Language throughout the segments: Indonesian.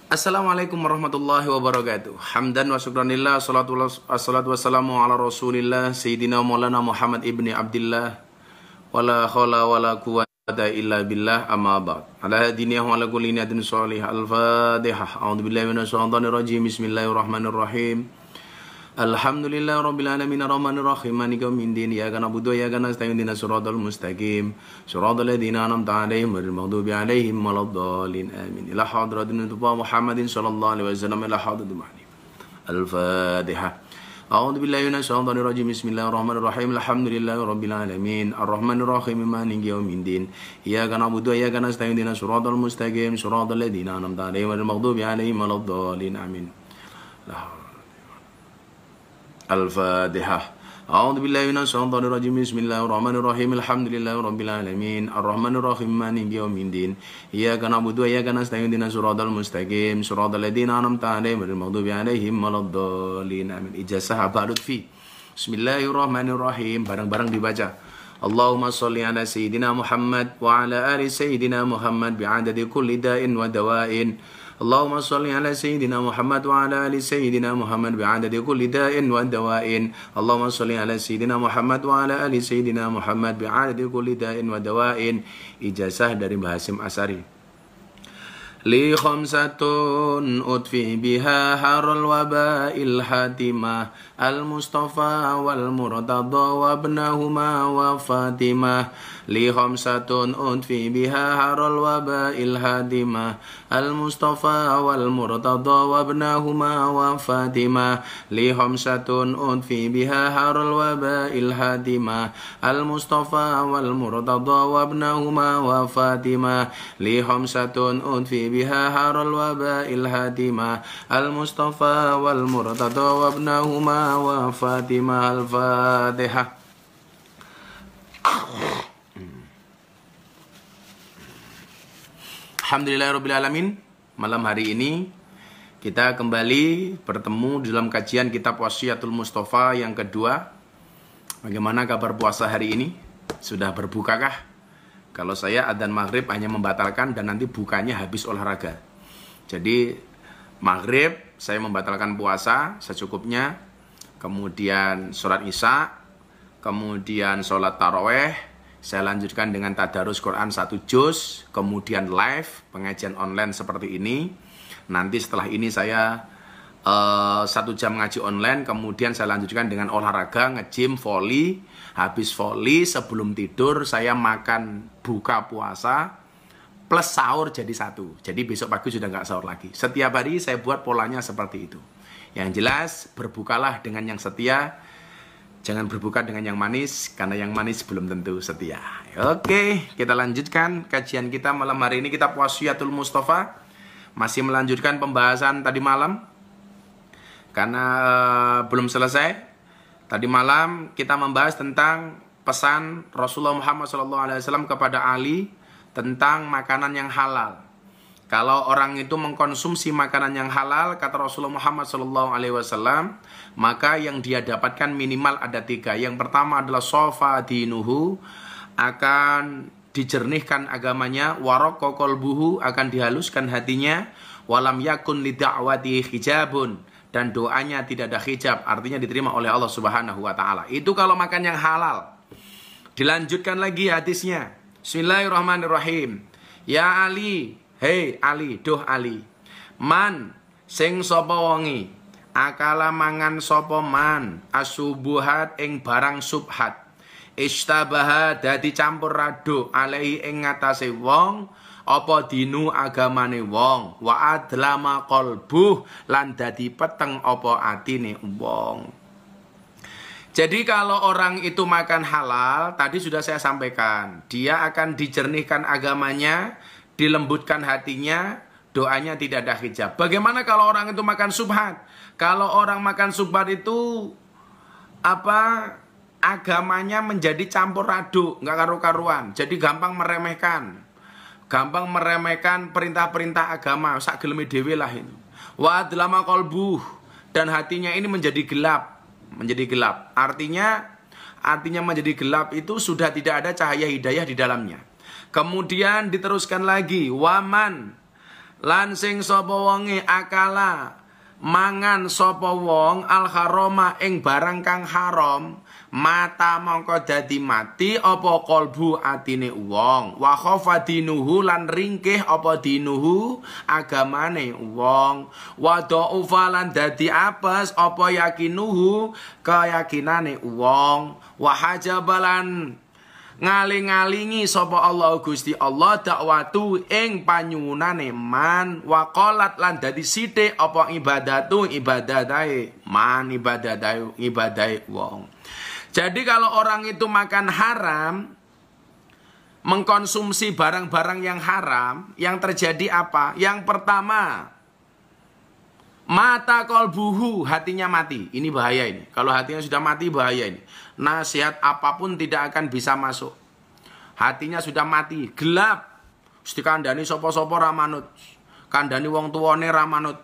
Assalamualaikum warahmatullahi wabarakatuh. Hamdan wa syukranillah, assalatu wassalamu ala rasulillah Sayyidina Maulana Muhammad ibni Abdillah wala khawla wala quwwata illa billah amma ba'd. Ala hadiniyah wa ala kulli niyatin sholih. Al-Fatihah. A'udzu billahi minasyaitonir rajim. Bismillahirrahmanirrahim. Alhamdulillah rabbil alamin arrahmanir rahim maliki yaumiddin iyyaka na'budu wa iyyaka nasta'in ihdinas siratal mustaqim siratal ladzina an'amta 'alaihim ghairil maghdubi 'alaihim waladdallin amin. Ila hadratin Muhammadin sallallahu alaihi wasallam ila hadratil mahdi. Al-Fatihah. A'udzu billahi minasyaitonir rajim. Bismillahirrahmanirrahim. Alhamdulillahi rabbil alamin arrahmanir rahim maliki yaumiddin iyyaka na'budu wa iyyaka nasta'in ihdinas siratal mustaqim siratal ladzina an'amta 'alaihim ghairil maghdubi 'alaihim waladdallin amin. Al-Fatihah. A'udzu billahi minasyaitonir rajim. Bismillahirrahmanirrahim. Alhamdulillahi rabbil alamin arrahmanir rahim maliki yaumiddin iyyaka na'budu wa iyyaka nasta'in ihdinas siratal mustaqim siratal ladzina an'amta 'alaihim ghairil maghdubi 'alaihim waladdallin amin. Ijazah Abad Lutfi. Bismillahirrahmanirrahim. Bareng-bareng dibaca. Allahumma sholli ala sayyidina Muhammad wa ala ali sayyidina Muhammad bi'adadi kulli da'in wa dawa'in. Allahumma sholli ala sayyidina Muhammad wa ala ali sayyidina Muhammad bi'adadi kulli da'in wa dawa'in. Allahumma sholli ala sayyidina Muhammad wa ala ali sayyidina Muhammad bi'adadi kulli da'in wa dawa'in. Ijazah dari Mbah Hasyim Asy'ari. Li khamsatun utfi biha harul waba'il hatimah al-Mustafa wal Murtada wa ibnahuma wa Fatimah. Li khamsatun utfi biha harul waba'il hatimah al-Mustafa wal Murtada wa ibnahuma wa Fatimah. Li khamsatun utfi biha harul waba'il hatimah al-Mustafa wal Murtada wa ibnahuma wa Fatimah. Li khamsatun utfi biha harul waba'il hatimah al-Mustafa wal Murtada wa ibnahuma wa Fatimah. Al-Fatihah. Alhamdulillahirabbil alamin. Malam hari ini kita kembali bertemu di dalam kajian kitab Wasiyatul Mustafa yang kedua. Bagaimana kabar puasa hari ini? Sudah berbukakah? Kalau saya adzan maghrib hanya membatalkan dan nanti bukanya habis olahraga. Jadi maghrib saya membatalkan puasa secukupnya, kemudian sholat isya, kemudian sholat taraweh, saya lanjutkan dengan tadarus Quran 1 juz, kemudian live pengajian online seperti ini. Nanti setelah ini saya 1 jam ngaji online, kemudian saya lanjutkan dengan olahraga, nge-gym, volley. Habis volley sebelum tidur saya makan buka puasa plus sahur jadi satu. Jadi besok pagi sudah nggak sahur lagi. Setiap hari saya buat polanya seperti itu. Yang jelas berbukalah dengan yang setia, jangan berbuka dengan yang manis, karena yang manis belum tentu setia. Oke, kita lanjutkan kajian kita malam hari ini. Kitab Wasiyatul Mustafa. Masih melanjutkan pembahasan tadi malam, karena belum selesai. Tadi malam kita membahas tentang pesan Rasulullah Muhammad SAW kepada Ali tentang makanan yang halal. Kalau orang itu mengkonsumsi makanan yang halal, kata Rasulullah Muhammad SAW, maka yang dia dapatkan minimal ada 3. Yang pertama adalah sofa dinuhu, akan dijernihkan agamanya, waraqqa qalbuhu, akan dihaluskan hatinya, walam yakun lida'wati hijabun, dan doanya tidak ada hijab, artinya diterima oleh Allah Subhanahu wa taala. Itu kalau makan yang halal. Dilanjutkan lagi hadisnya. Bismillahirrahmanirrahim. Ya Ali, hei Ali, duh Ali. Man sing sapa wongi akala mangan sapa man asubuhat ing barang subhat. Istabaha dadi campur aduk alaihi ing ngatasé wong apa dinu agamane wong, wa adlama qalbuh lan dadi peteng apa atine wong. Jadi kalau orang itu makan halal, tadi sudah saya sampaikan, dia akan dijernihkan agamanya, dilembutkan hatinya, doanya tidak ada hijab. Bagaimana kalau orang itu makan subhat? Kalau orang makan subhat itu agamanya menjadi campur aduk, nggak karu-karuan, jadi gampang meremehkan perintah-perintah agama, sak geleme dhewe lah itu. Wa adlama qalbuh, dan hatinya ini menjadi gelap, Artinya menjadi gelap itu sudah tidak ada cahaya hidayah di dalamnya. Kemudian diteruskan lagi, waman Lan sing sapa wonge akala mangan sapa wong al harama ing barang kang haram, mata mongko dadi mati apa kolbu atine wong, wa khafa dinuhu lan ringkih apa dinuhu agamane wong, wa dhaufa lan dadi apes apa yakinuhu keyakinane wong, wa hajabalan ngaling-ngalingi sapa Allah Gusti Allah dakwatu ing panyuwunane man, wa qalat lan dadi sithik apa ibadatu ibadatae man, ibadahe wong. Jadi kalau orang itu makan haram, mengkonsumsi barang-barang yang haram, yang terjadi apa? Yang pertama, mata kolbuhu, hatinya mati. Ini bahaya ini. Kalau hatinya sudah mati bahaya ini. Nasihat apapun tidak akan bisa masuk. Hatinya sudah mati, gelap. Mesti kandhani sapa-sapa ra manut. Kandhani wong tuwane ra manut.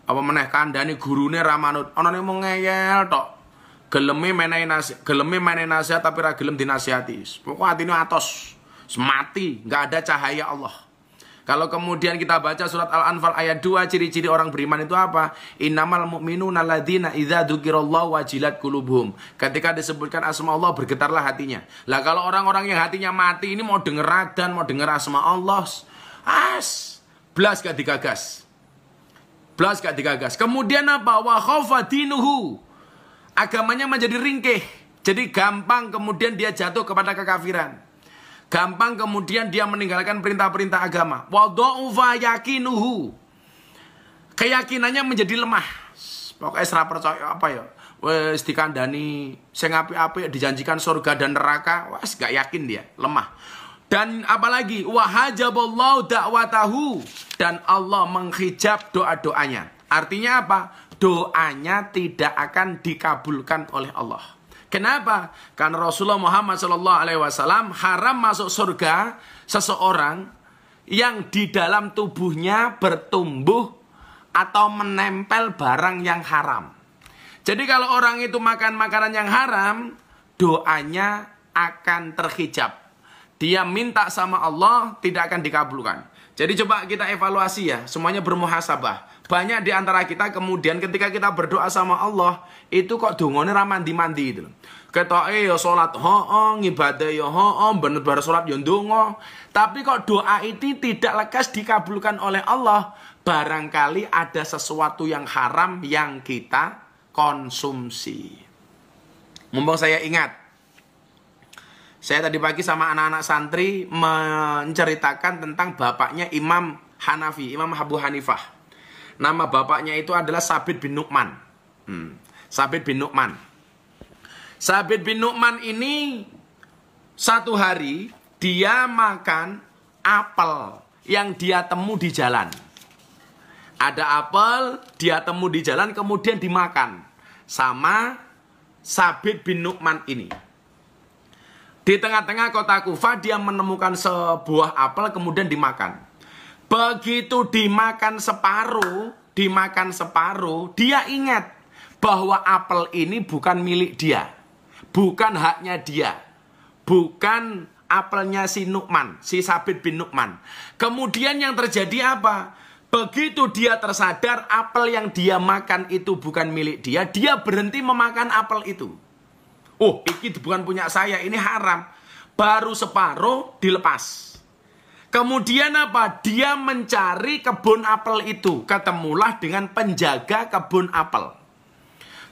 Apa meneh kandhani gurune ra manut. Anane mung ngeyel tok. Geleme menehi nasihat tapi ra gelem dinasihati. Pokok hatine atos. Mati, enggak ada cahaya Allah. Kalau kemudian kita baca surat Al-Anfal ayat 2, ciri-ciri orang beriman itu apa? Innamal mu'minuna alladzina idza dzukirallahu wajilat qulubuhum. Ketika disebutkan asma Allah bergetarlah hatinya. Lah kalau orang-orang yang hatinya mati ini mau denger adzan, mau denger asma Allah, blas gak digagas. Blas gak digagas. Kemudian apa? Wa khaufa dinuhu. Agamanya menjadi ringkih. Jadi gampang kemudian dia jatuh kepada kekafiran. Gampang kemudian dia meninggalkan perintah-perintah agama. Wa dhaufa yakinuhu. Keyakinannya menjadi lemah. Pokoknya serah percaya apa ya. Wes dikandani sing apik-apik dijanjikan surga dan neraka, wes gak yakin dia, lemah. Dan apalagi wa hajaballahu da'watahu, dan Allah menghijab doa-doanya. Artinya apa? Doanya tidak akan dikabulkan oleh Allah. Kenapa? Karena Rasulullah Muhammad SAW haram masuk surga seseorang yang di dalam tubuhnya bertumbuh atau menempel barang yang haram. Jadi kalau orang itu makan makanan yang haram, doanya akan terhijab. Dia minta sama Allah tidak akan dikabulkan. Jadi coba kita evaluasi ya, semuanya bermuhasabah. Banyak di antara kita kemudian ketika kita berdoa sama Allah, itu kok dongane ra mandi-mandi itu. Ketoke ya salat ngibadah ya bener-bener salat ya ndonga, tapi kok doa itu tidak lekas dikabulkan oleh Allah. Barangkali ada sesuatu yang haram yang kita konsumsi. Mumpung saya ingat, saya tadi pagi sama anak-anak santri menceritakan tentang bapaknya Imam Hanafi, Imam Abu Hanifah. Nama bapaknya itu adalah Sabit bin Nu'man. Sabit bin Nu'man. Sabit bin Nu'man ini satu hari dia makan apel yang dia temu di jalan. Ada apel, dia temu di jalan kemudian dimakan sama Sabit bin Nu'man ini. Di tengah-tengah kota Kufah dia menemukan sebuah apel kemudian dimakan. Begitu dimakan separuh, dia ingat bahwa apel ini bukan milik dia. Bukan haknya dia. Bukan apelnya si Nu'man, si Sabit bin Nu'man. Kemudian yang terjadi apa? Begitu dia tersadar apel yang dia makan itu bukan milik dia, dia berhenti memakan apel itu. Oh, ini bukan punya saya, ini haram. Baru separuh dilepas. Kemudian apa? Dia mencari kebun apel itu. Ketemulah dengan penjaga kebun apel.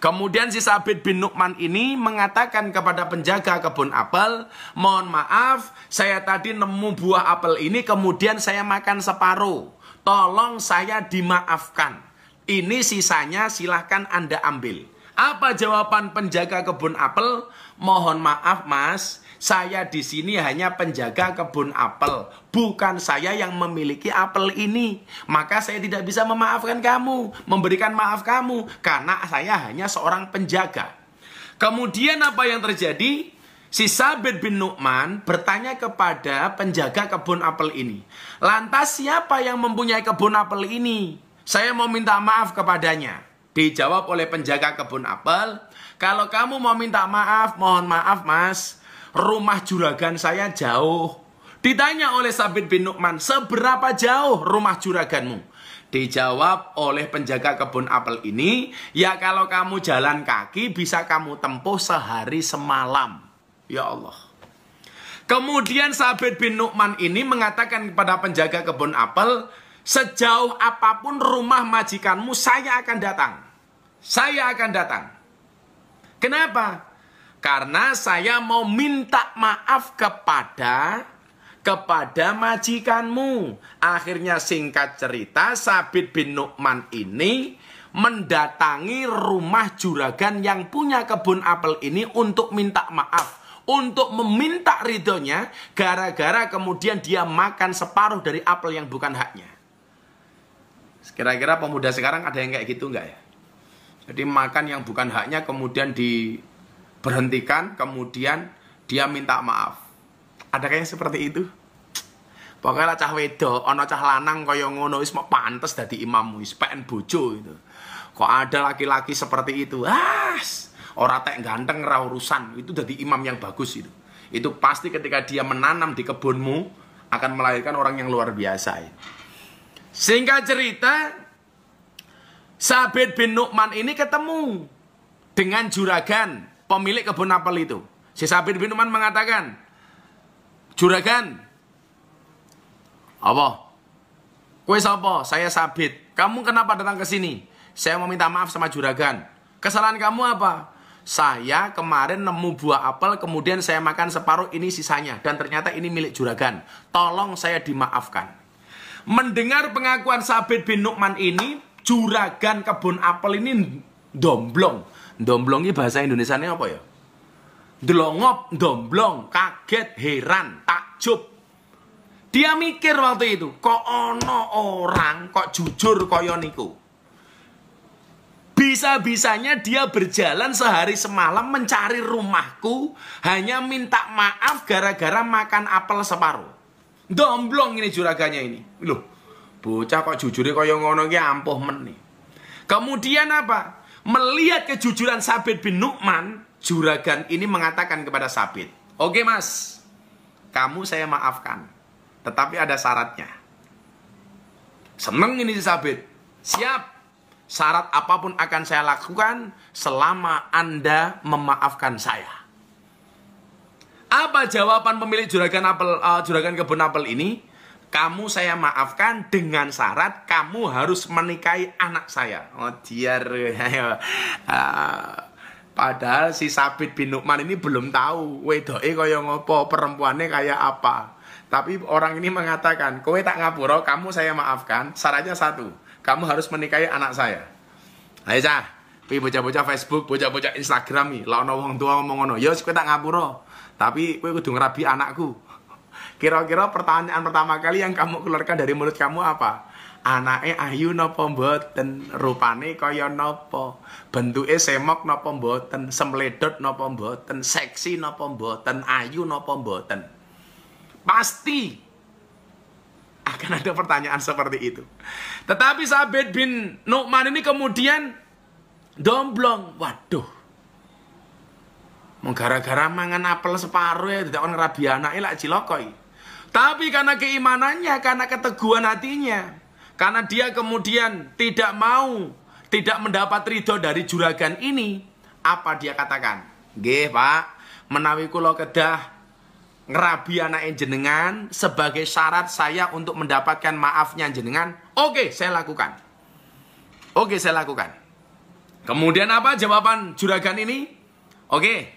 Kemudian si Sabit bin Nu'man ini mengatakan kepada penjaga kebun apel, mohon maaf, saya tadi nemu buah apel ini, kemudian saya makan separuh. Tolong saya dimaafkan. Ini sisanya silahkan Anda ambil. Apa jawaban penjaga kebun apel? Mohon maaf mas, saya di sini hanya penjaga kebun apel, bukan saya yang memiliki apel ini. Maka saya tidak bisa memaafkan kamu, memberikan maaf kamu, karena saya hanya seorang penjaga. Kemudian apa yang terjadi? Si Sabit bin Nu'man bertanya kepada penjaga kebun apel ini, lantas siapa yang mempunyai kebun apel ini? Saya mau minta maaf kepadanya. Dijawab oleh penjaga kebun apel, kalau kamu mau minta maaf, mohon maaf mas, rumah juragan saya jauh. Ditanya oleh Sabit bin Nu'man, seberapa jauh rumah juraganmu? Dijawab oleh penjaga kebun apel ini, ya kalau kamu jalan kaki bisa kamu tempuh sehari semalam. Ya Allah. Kemudian Sabit bin Nu'man ini mengatakan kepada penjaga kebun apel, sejauh apapun rumah majikanmu saya akan datang. Saya akan datang. Kenapa? Karena saya mau minta maaf kepada majikanmu. Akhirnya singkat cerita, Sabit bin Nu'man ini mendatangi rumah juragan yang punya kebun apel ini untuk minta maaf, untuk meminta ridhonya, gara-gara kemudian dia makan separuh dari apel yang bukan haknya. Kira-kira pemuda sekarang ada yang kayak gitu nggak ya? Jadi makan yang bukan haknya kemudian diberhentikan, kemudian dia minta maaf. Ada kayak seperti itu? Pokoknya cah wedo, ana cah lanang kaya ngono wis mok pantes dadi imam, wis pengen bojo itu. Kok ada laki-laki seperti itu? Ora tek ganteng ra urusan, itu dadi imam yang bagus itu. Itu pasti ketika dia menanam di kebunmu akan melahirkan orang yang luar biasa. Singkat cerita, Sabit bin Nu'man ini ketemu dengan juragan pemilik kebun apel itu. Si Sabit bin Nu'man mengatakan, juragan, apa? Kowe sapa? Saya Sabit. Kamu kenapa datang ke sini? Saya mau minta maaf sama juragan. Kesalahan kamu apa? Saya kemarin nemu buah apel, kemudian saya makan separuh, ini sisanya. Dan ternyata ini milik juragan. Tolong saya dimaafkan. Mendengar pengakuan Sabit bin Nu'man ini, juragan kebun apel ini domblong. Domblong ini bahasa Indonesianya apa ya? Delongop, domblong, kaget, heran, takjub. Dia mikir waktu itu, kok ono orang kok jujur kaya niku. Bisa-bisanya dia berjalan sehari semalam mencari rumahku, hanya minta maaf gara-gara makan apel separuh. Domblong ini juragannya ini. Loh, bocah kok jujurnya kaya ngono ki ampuh men nih. Kemudian apa? Melihat kejujuran Sabit bin Nu'man, juragan ini mengatakan kepada Sabit, oke mas, kamu saya maafkan, tetapi ada syaratnya. Seneng ini si Sabit. Siap. Syarat apapun akan saya lakukan selama Anda memaafkan saya. Apa jawaban pemilik juragan kebun apel ini? Kamu saya maafkan dengan syarat kamu harus menikahi anak saya. Oh diar. Padahal si Sabit bin Nu'man ini belum tahu wedoke kaya ngopo, perempuannya kayak apa. Tapi orang ini mengatakan, kowe tak ngapura, kamu saya maafkan, syaratnya satu, kamu harus menikahi anak saya. Ayo cah, pi bocah-bocah Facebook, bocah-bocah Instagram nih, lah ono wong tua ngomong ngono, yo kowe tak ngapura, tapi kowe kudu ngerabi anakku. Kira-kira pertanyaan pertama kali yang kamu keluarkan dari mulut kamu apa? Anake ayu napa mboten, rupane kaya napa, bentuke semok napa mboten, semledot napa mboten, seksi napa mboten, ayu napa mboten. Pasti akan ada pertanyaan seperti itu. Tetapi Sabit bin Nu'man ini kemudian domblong. Waduh, gara-gara mangan apel separuh ya tidak orang rabi anaknya lak cilokoi. Tapi karena keimanannya, karena keteguhan hatinya, karena dia kemudian tidak mendapat ridho dari juragan ini, apa dia katakan? Nggih Pak, menawi kula kedah ngerabi anaknya jenengan sebagai syarat saya untuk mendapatkan maafnya jenengan, oke saya lakukan. Oke saya lakukan. Kemudian apa jawaban juragan ini? Oke,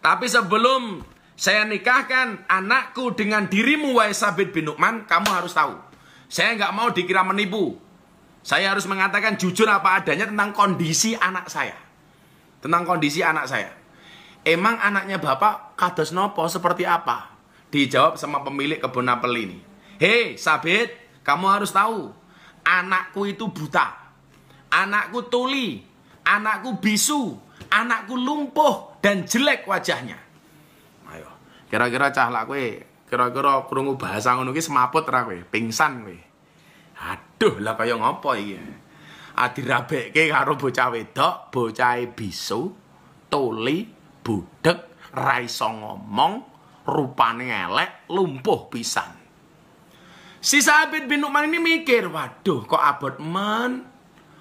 tapi sebelum saya nikahkan anakku dengan dirimu wahai Sabit bin Nu'man, kamu harus tahu, saya nggak mau dikira menipu. Saya harus mengatakan jujur apa adanya tentang kondisi anak saya. Tentang kondisi anak saya. Emang anaknya bapak kados nopo seperti apa? Dijawab sama pemilik kebun apel ini. Hei Sabit, kamu harus tahu, anakku itu buta, anakku tuli, anakku bisu, anakku lumpuh dan jelek wajahnya. Ayo, kira-kira cah lak kowe, kira-kira krungu bahasa ngono ki semaput ra kowe, pingsan kowe. Aduh, lah kaya ngopo iki? Adirabekke karo bocah wedok, bocahe bisu, tuli, budek, ra iso ngomong, rupane elek, lumpuh pisan. Si Sabit bin Nu'man ini mikir, waduh kok abot men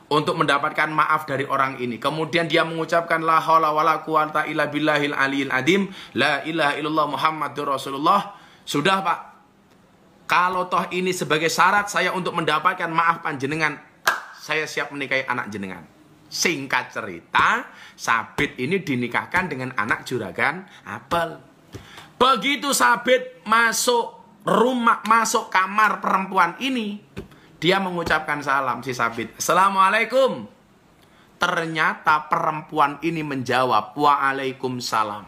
untuk mendapatkan maaf dari orang ini. Kemudian dia mengucapkan la haula wala quwata illa billahil aliyil adim, la ilaha illallah Muhammadur Rasulullah. Sudah Pak, kalau toh ini sebagai syarat saya untuk mendapatkan maaf panjenengan, saya siap menikahi anak jenengan. Singkat cerita, Sabit ini dinikahkan dengan anak juragan apel. Begitu Sabit masuk rumah, masuk kamar perempuan ini, dia mengucapkan salam si Sabit. Assalamualaikum. Ternyata perempuan ini menjawab, waalaikumsalam.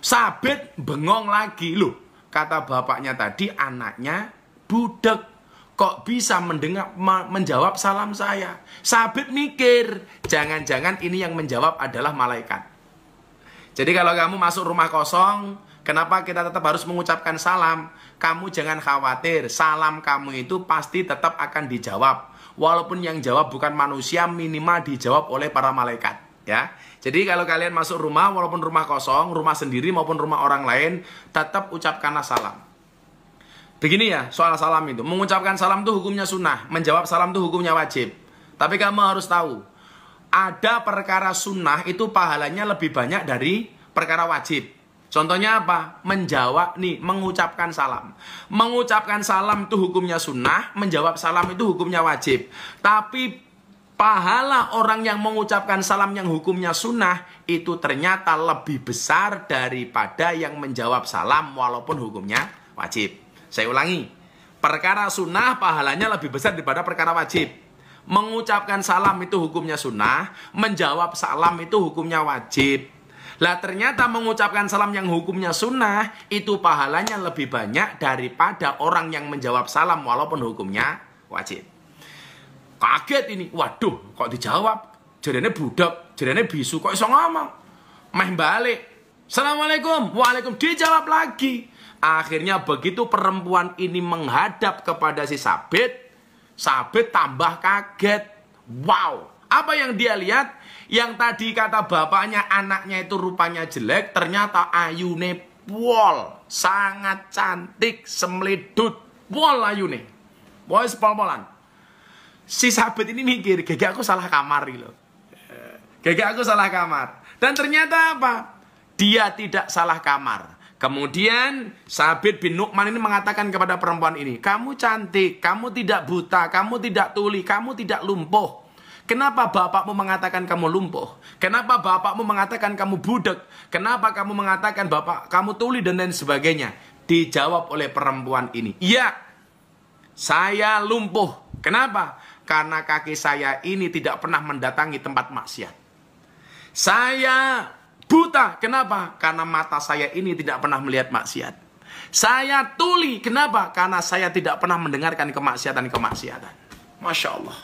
Sabit bengong lagi. Loh, kata bapaknya tadi anaknya budek. Kok bisa menjawab salam saya? Sabit mikir, jangan-jangan ini yang menjawab adalah malaikat. Jadi kalau kamu masuk rumah kosong, kenapa kita tetap harus mengucapkan salam? Kamu jangan khawatir, salam kamu itu pasti tetap akan dijawab. Walaupun yang jawab bukan manusia, minimal dijawab oleh para malaikat. Ya. Jadi kalau kalian masuk rumah, walaupun rumah kosong, rumah sendiri maupun rumah orang lain, tetap ucapkanlah salam. Begini ya, soal salam itu. Mengucapkan salam itu hukumnya sunnah. Menjawab salam itu hukumnya wajib. Tapi kamu harus tahu, ada perkara sunnah itu pahalanya lebih banyak dari perkara wajib. Contohnya apa? Menjawab nih, mengucapkan salam. Mengucapkan salam itu hukumnya sunnah, menjawab salam itu hukumnya wajib. Tapi pahala orang yang mengucapkan salam yang hukumnya sunnah itu ternyata lebih besar daripada yang menjawab salam walaupun hukumnya wajib. Saya ulangi, perkara sunnah pahalanya lebih besar daripada perkara wajib. Mengucapkan salam itu hukumnya sunnah, menjawab salam itu hukumnya wajib. Lah ternyata mengucapkan salam yang hukumnya sunnah itu pahalanya lebih banyak daripada orang yang menjawab salam walaupun hukumnya wajib. Kaget ini, waduh kok dijawab, jadinya budak, jadinya bisu, kok iso ngomong. Meh balik, assalamualaikum, waalaikum, dijawab lagi. Akhirnya begitu perempuan ini menghadap kepada si Sabit, Sabit tambah kaget. Wow, apa yang dia lihat? Yang tadi kata bapaknya anaknya itu rupanya jelek, ternyata ayune pol, sangat cantik, semledut, pol ayune. Boy sepol-polan. Si Sabit ini mikir, gege aku salah kamar loh. Gege aku salah kamar. Dan ternyata apa? Dia tidak salah kamar. Kemudian Sabit bin Nu'man ini mengatakan kepada perempuan ini, kamu cantik, kamu tidak buta, kamu tidak tuli, kamu tidak lumpuh. Kenapa bapakmu mengatakan kamu lumpuh? Kenapa bapakmu mengatakan kamu budak? Kenapa kamu mengatakan bapak kamu tuli dan lain sebagainya? Dijawab oleh perempuan ini, iya, saya lumpuh. Kenapa? Karena kaki saya ini tidak pernah mendatangi tempat maksiat. Saya buta, kenapa? Karena mata saya ini tidak pernah melihat maksiat. Saya tuli, kenapa? Karena saya tidak pernah mendengarkan kemaksiatan-kemaksiatan. Masya Allah.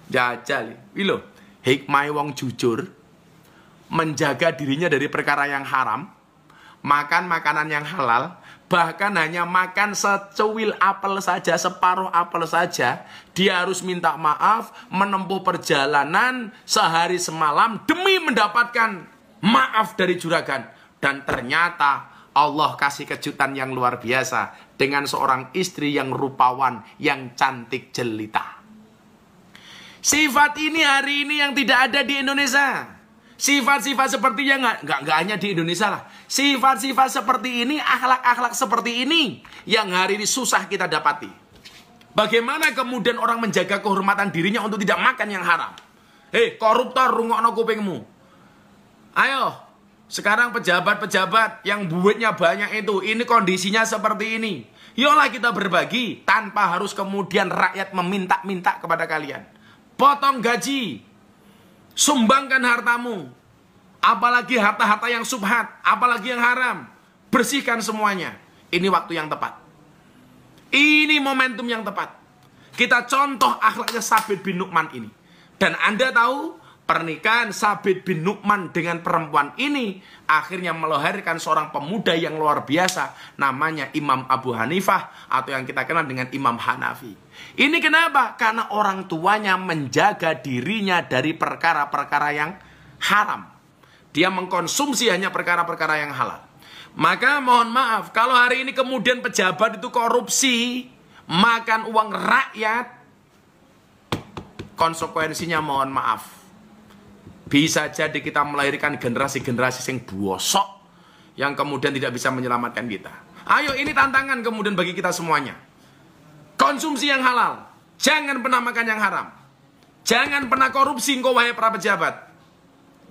Jajal,ilo, hikmah wong jujur, menjaga dirinya dari perkara yang haram, makan makanan yang halal, bahkan hanya makan secuil apel saja, separuh apel saja, dia harus minta maaf, menempuh perjalanan sehari semalam demi mendapatkan maaf dari juragan. Dan ternyata Allah kasih kejutan yang luar biasa dengan seorang istri yang rupawan, yang cantik jelita. Sifat ini hari ini yang tidak ada di Indonesia. Sifat-sifat sepertinya nggak hanya di Indonesia lah. Sifat-sifat seperti ini, akhlak-akhlak seperti ini yang hari ini susah kita dapati. Bagaimana kemudian orang menjaga kehormatan dirinya untuk tidak makan yang haram? Hei, koruptor, rungokno kupingmu. Ayo, sekarang pejabat-pejabat yang duitnya banyak itu, ini kondisinya seperti ini. Yolah kita berbagi tanpa harus kemudian rakyat meminta-minta kepada kalian. Potong gaji, sumbangkan hartamu, apalagi harta-harta yang subhat, apalagi yang haram, bersihkan semuanya. Ini waktu yang tepat. Ini momentum yang tepat. Kita contoh akhlaknya Sabit bin Nu'man ini. Dan Anda tahu, pernikahan Sabit bin Nu'man dengan perempuan ini akhirnya melahirkan seorang pemuda yang luar biasa, namanya Imam Abu Hanifah atau yang kita kenal dengan Imam Hanafi. Ini kenapa? Karena orang tuanya menjaga dirinya dari perkara-perkara yang haram. Dia mengkonsumsi hanya perkara-perkara yang halal. Maka mohon maaf, kalau hari ini kemudian pejabat itu korupsi, makan uang rakyat, konsekuensinya mohon maaf, bisa jadi kita melahirkan generasi-generasi yang bosok, yang kemudian tidak bisa menyelamatkan kita. Ayo, ini tantangan kemudian bagi kita semuanya. Konsumsi yang halal, jangan pernah makan yang haram, jangan pernah korupsi engkau wahai para pejabat.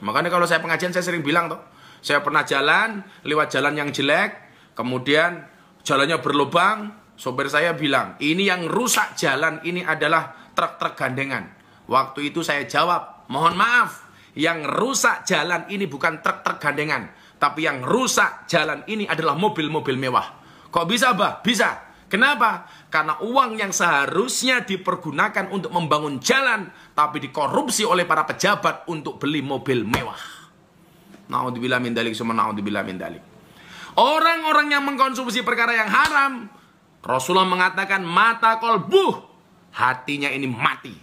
Makanya kalau saya pengajian saya sering bilang tuh, saya pernah jalan, lewat jalan yang jelek, kemudian jalannya berlubang, sopir saya bilang, ini yang rusak jalan ini adalah truk-truk gandengan. Waktu itu saya jawab, mohon maaf, yang rusak jalan ini bukan truk-truk gandengan, tapi yang rusak jalan ini adalah mobil-mobil mewah. Kok bisa, Bah? Bisa. Kenapa? Karena uang yang seharusnya dipergunakan untuk membangun jalan, tapi dikorupsi oleh para pejabat untuk beli mobil mewah. Na'udzubillah min dzalik, summa na'udzubillah min dzalik. Orang-orang yang mengkonsumsi perkara yang haram, Rasulullah mengatakan mata kolbuh, hatinya ini mati.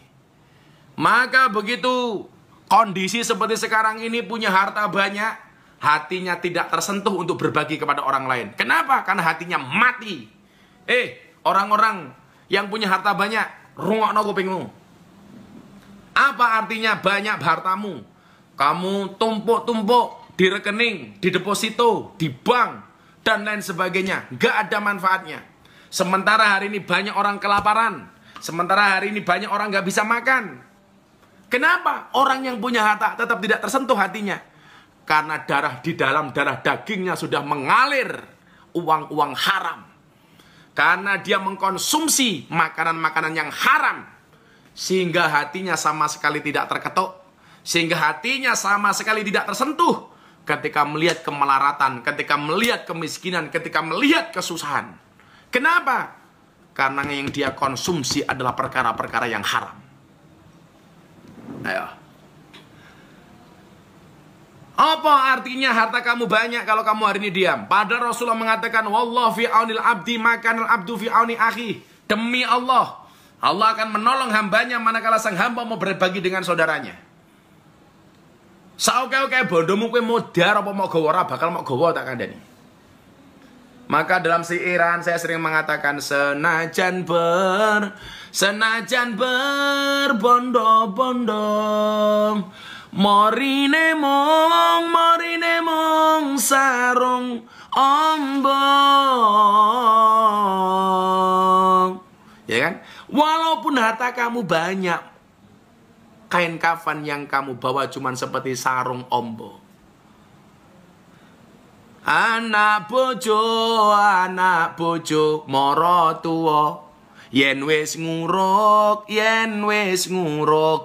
Maka begitu kondisi seperti sekarang ini, punya harta banyak, hatinya tidak tersentuh untuk berbagi kepada orang lain. Kenapa? Karena hatinya mati. Orang-orang yang punya harta banyak, rungokno kupingmu. Apa artinya banyak hartamu? Kamu tumpuk-tumpuk di rekening, di deposito, di bank, dan lain sebagainya. Gak ada manfaatnya. Sementara hari ini banyak orang kelaparan. Sementara hari ini banyak orang gak bisa makan. Kenapa? Orang yang punya harta tetap tidak tersentuh hatinya. Karena darah di dalam darah dagingnya sudah mengalir uang-uang haram. Karena dia mengkonsumsi makanan-makanan yang haram, sehingga hatinya sama sekali tidak terketuk, sehingga hatinya sama sekali tidak tersentuh ketika melihat kemelaratan, ketika melihat kemiskinan, ketika melihat kesusahan. Kenapa? Karena yang dia konsumsi adalah perkara-perkara yang haram. Ayo. Apa artinya harta kamu banyak kalau kamu hari ini diam? Padahal Rasulullah mengatakan, wallahu fi aunil abdi makanal abdu fi auni akhi. Demi Allah, Allah akan menolong hambanya manakala sang hamba mau berbagi dengan saudaranya. Sauke-oke bondomu kowe modar apa mau gawa ora bakal mau gawa tak kandhani. Maka dalam siiran saya sering mengatakan senajan berbondo-bondo, morine mong sarung ombong. Ya kan? Walaupun harta kamu banyak, kain kafan yang kamu bawa cuman seperti sarung ombong. Anak bojo moro tuwa, yen wis nguruk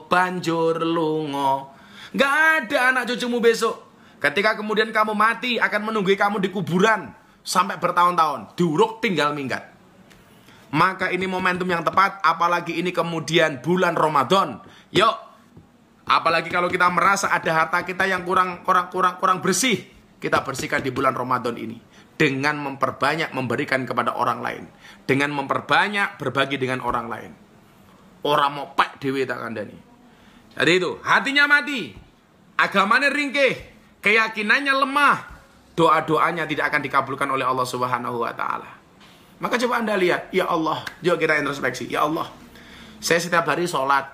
banjur lunga. Gak ada anak cucumu besok. Ketika kemudian kamu mati, akan menunggu kamu di kuburan sampai bertahun-tahun, diuruk tinggal minggat. Maka ini momentum yang tepat, apalagi ini kemudian bulan Ramadan. Yuk, apalagi kalau kita merasa ada harta kita yang kurang bersih, kita bersihkan di bulan Ramadan ini dengan memperbanyak memberikan kepada orang lain, dengan memperbanyak berbagi dengan orang lain. Orang mau pak dewe tak kandani. Jadi itu, hatinya mati, agamanya ringkih, keyakinannya lemah, doa-doanya tidak akan dikabulkan oleh Allah Subhanahu wa taala. Maka coba Anda lihat, ya Allah, yuk kita introspeksi. Ya Allah, saya setiap hari sholat,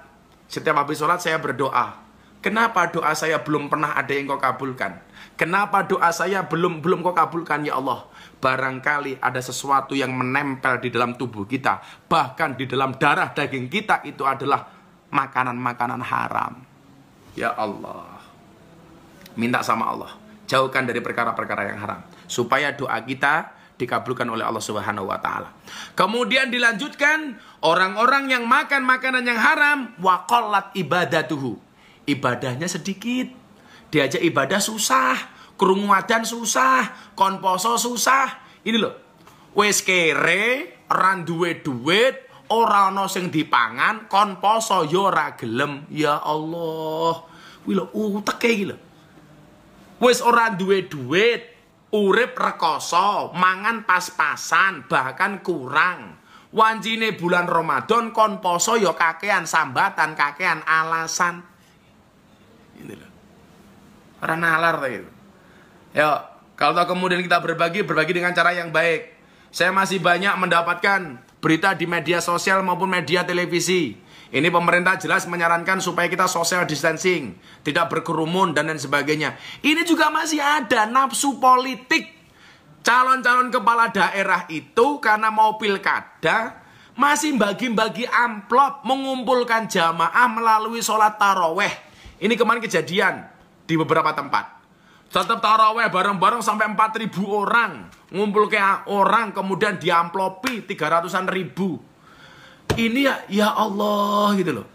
setiap habis sholat saya berdoa. Kenapa doa saya belum pernah ada yang kau kabulkan? Kenapa doa saya belum kau kabulkan ya Allah? Barangkali ada sesuatu yang menempel di dalam tubuh kita, bahkan di dalam darah daging kita itu adalah makanan-makanan haram. Ya Allah, minta sama Allah, jauhkan dari perkara-perkara yang haram, supaya doa kita dikabulkan oleh Allah Subhanahu wa taala. Kemudian dilanjutkan, orang-orang yang makan makanan yang haram, waqallat ibadatuhu. Ibadahnya sedikit. Diajak ibadah susah, krungu adzan susah, kon poso susah. Ini loh. Wis kere, ora duwe duit, ora ana sing dipangan, kon poso yo ora gelem. Ya Allah. Kuwi lho uteke iki lho. Wis ora duwe duit, urip rekoso, mangan pas-pasan, bahkan kurang. Wanjine bulan Ramadan kon poso yo kakean sambatan, kakean alasan. Ini loh. Ora nalar ta gitu. Ya, Kalau kemudian kita berbagi dengan cara yang baik. Saya masih banyak mendapatkan berita di media sosial maupun media televisi. Ini pemerintah jelas menyarankan supaya kita social distancing, tidak berkerumun dan lain sebagainya. Ini juga masih ada nafsu politik. Calon-calon kepala daerah itu karena mau pilkada, masih bagi-bagi amplop, mengumpulkan jamaah melalui sholat taraweh. Ini kemarin kejadian di beberapa tempat. Tetap taraweh bareng-bareng sampai 4.000 orang. Ngumpul ke orang, kemudian diamplopi 300-an ribu. Ini ya Allah gitu loh.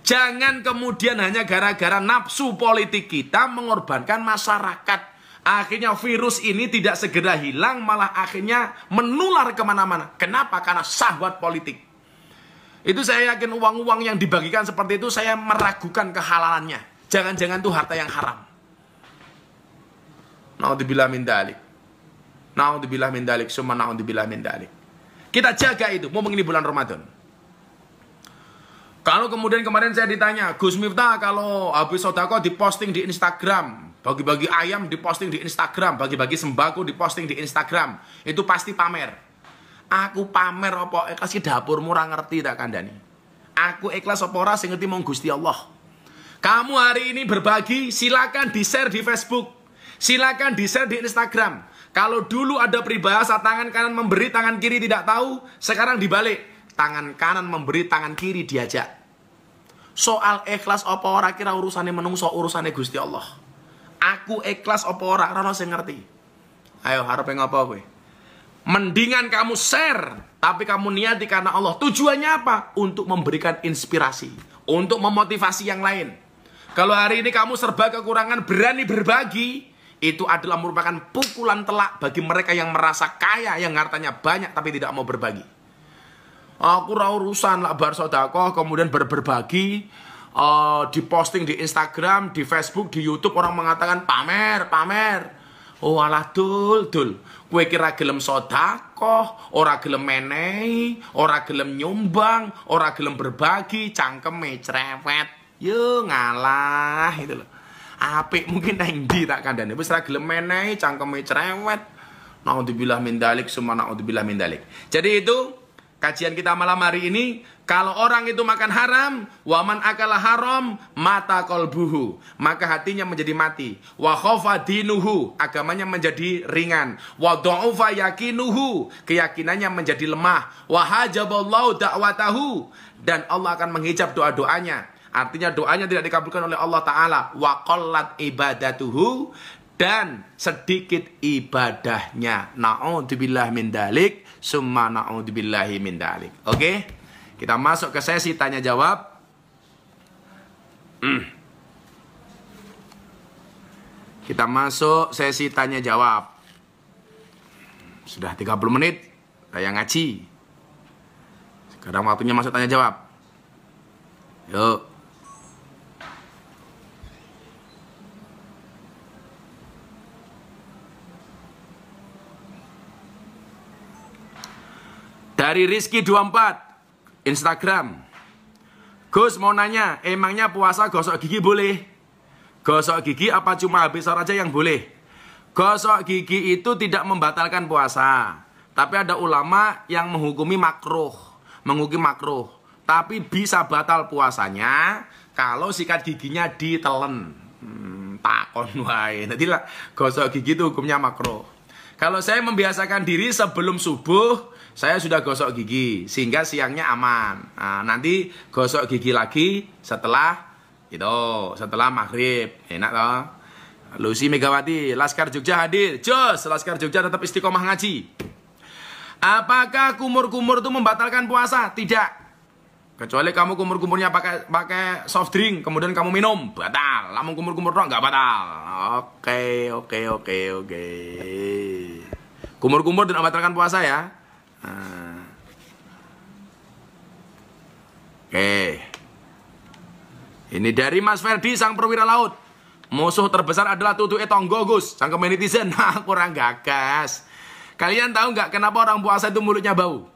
Jangan kemudian hanya gara-gara nafsu politik kita mengorbankan masyarakat. Akhirnya virus ini tidak segera hilang, malah akhirnya menular kemana-mana. Kenapa? Karena syahwat politik. Itu saya yakin uang-uang yang dibagikan seperti itu, saya meragukan kehalalannya. Jangan-jangan itu harta yang haram. Na'udzubillah min dalik. Na'udzubillah min dalik. Summa na'udzubillah min dalik. Kita jaga itu, mumpung ini bulan Ramadan. Kalau kemudian kemarin saya ditanya, Gus Miftah kalau habis sodako diposting di Instagram, bagi-bagi ayam diposting di Instagram, bagi-bagi sembako diposting di Instagram, itu pasti pamer. Aku pamer apa ikhlas di dapur murah ngerti tak kandani. Aku ikhlas apa ora sing ngerti mung Gusti Allah. Kamu hari ini berbagi, silakan di-share di Facebook. Silakan di-share di Instagram. Kalau dulu ada peribahasa tangan kanan memberi, tangan kiri tidak tahu, sekarang dibalik. Tangan kanan memberi, tangan kiri diajak. Soal ikhlas apa ora kira urusannya menungso, urusannya Gusti Allah. Aku ikhlas apa ora ora sing ngerti. Ayo harap ngapa kowe? Mendingan kamu share, tapi kamu niati karena Allah. Tujuannya apa? Untuk memberikan inspirasi, untuk memotivasi yang lain. Kalau hari ini kamu serba kekurangan, berani berbagi, itu adalah merupakan pukulan telak bagi mereka yang merasa kaya, yang hartanya banyak tapi tidak mau berbagi. Aku urusan lah bar sodako, kemudian berbagi, diposting di Instagram, di Facebook, di YouTube, orang mengatakan pamer. Oh alah dul. Kue kira gelem sodako, ora gelem menehi, ora gelem nyumbang, ora gelem berbagi, cangkeme cerewet. Yo ngalah itu loh. Apik mungkin nang ndi tak kandhane. Wis ra gelem menehi, cangkeme cerewet. Naudzubillah min dalik, summa naudzubillah min dalik. Jadi itu kajian kita malam hari ini. Kalau orang itu makan haram, waman akala haram, mata kolbuhu, maka hatinya menjadi mati. Wa khofa dinuhu, agamanya menjadi ringan. Wa dha'ufa yakinuhu, keyakinannya menjadi lemah. Wa hajaballahu da'watahu, dan Allah akan menghijab doa-doanya. Artinya doanya tidak dikabulkan oleh Allah Ta'ala. Wa qallat ibadatuhu, dan sedikit ibadahnya. Na'udzubillah min dalik, summa na'udzubillahi min dalik. Oke? Kita masuk ke sesi tanya jawab. Kita masuk sesi tanya jawab. Sudah 30 menit saya ngaji. Sekarang waktunya masuk tanya jawab. Yuk. Dari Rizky 24 Instagram. Gus mau nanya, emangnya puasa gosok gigi boleh? Gosok gigi apa cuma habis sahur aja yang boleh? Gosok gigi itu tidak membatalkan puasa, tapi ada ulama yang menghukumi makruh. Tapi bisa batal puasanya kalau sikat giginya ditelen. Takon wae. Nanti lah gosok gigi itu hukumnya makruh. Kalau saya membiasakan diri sebelum subuh, saya sudah gosok gigi sehingga siangnya aman. Nah, nanti gosok gigi lagi setelah maghrib. Enak toh? Lucy Megawati, Laskar Jogja hadir. Jos, Laskar Jogja tetap istiqomah ngaji. Apakah kumur-kumur itu membatalkan puasa? Tidak. Kecuali kamu kumur-kumurnya pakai soft drink, kemudian kamu minum, batal. Lamun kumur-kumur doang nggak batal. Oke. Kumur-kumur tidak membatalkan puasa ya. Oke. Ini dari Mas Ferdi, sang perwira laut. Musuh terbesar adalah tutuke tonggo, Gus. Sang netizen, nah kurang gagas. Kalian tahu nggak kenapa orang puasa itu mulutnya bau?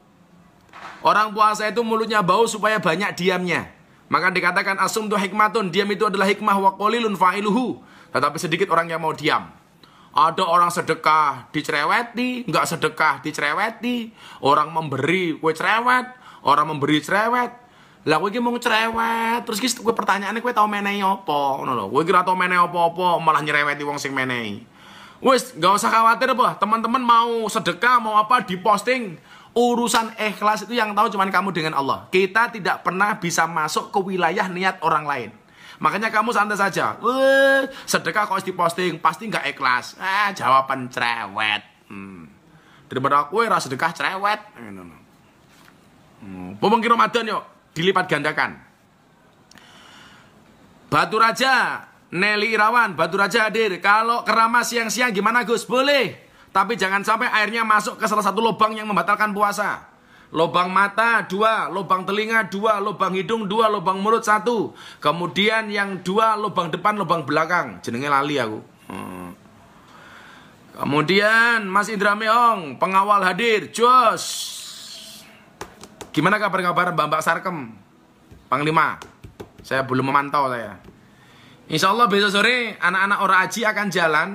Orang puasa itu mulutnya bau supaya banyak diamnya. Maka dikatakan asum tu hikmatun, diam itu adalah hikmah, wa qalilun fa'iluhu. Tetapi sedikit orang yang mau diam. Ada orang sedekah dicereweti, nggak sedekah dicereweti. Orang memberi kue cerewet, orang memberi cerewet. Lah kowe iki mung cerewet. Terus iki pertanyaane kowe tau menehi apa? Ngono lho. Kowe kira tau menehi apa-apa malah nyereweti wong sing menehi. Wis, nggak usah khawatir apa. Teman-teman mau sedekah, mau apa diposting. Urusan ikhlas itu yang tahu cuman kamu dengan Allah. Kita tidak pernah bisa masuk ke wilayah niat orang lain. Makanya kamu santai saja. Sedekah kok diposting, pasti nggak ikhlas. Jawaban cerewet. Daripada kowe ra sedekah cerewet. Pomong Ramadan yuk dilipat gandakan. Batu Raja, Nelly Irawan, Batu Raja hadir. Kalau keramas siang-siang gimana Gus? Boleh. Tapi jangan sampai airnya masuk ke salah satu lubang yang membatalkan puasa. Lubang mata 2, lubang telinga 2, lubang hidung 2, lubang mulut 1. Kemudian yang 2 lubang depan, lubang belakang. Jenenge lali aku. Kemudian Mas Indra Meong, pengawal hadir. Jos. Gimana kabar Mbak Sarkem? Panglima. Saya belum memantau saya. Insya Allah besok sore anak-anak Ora Aji akan jalan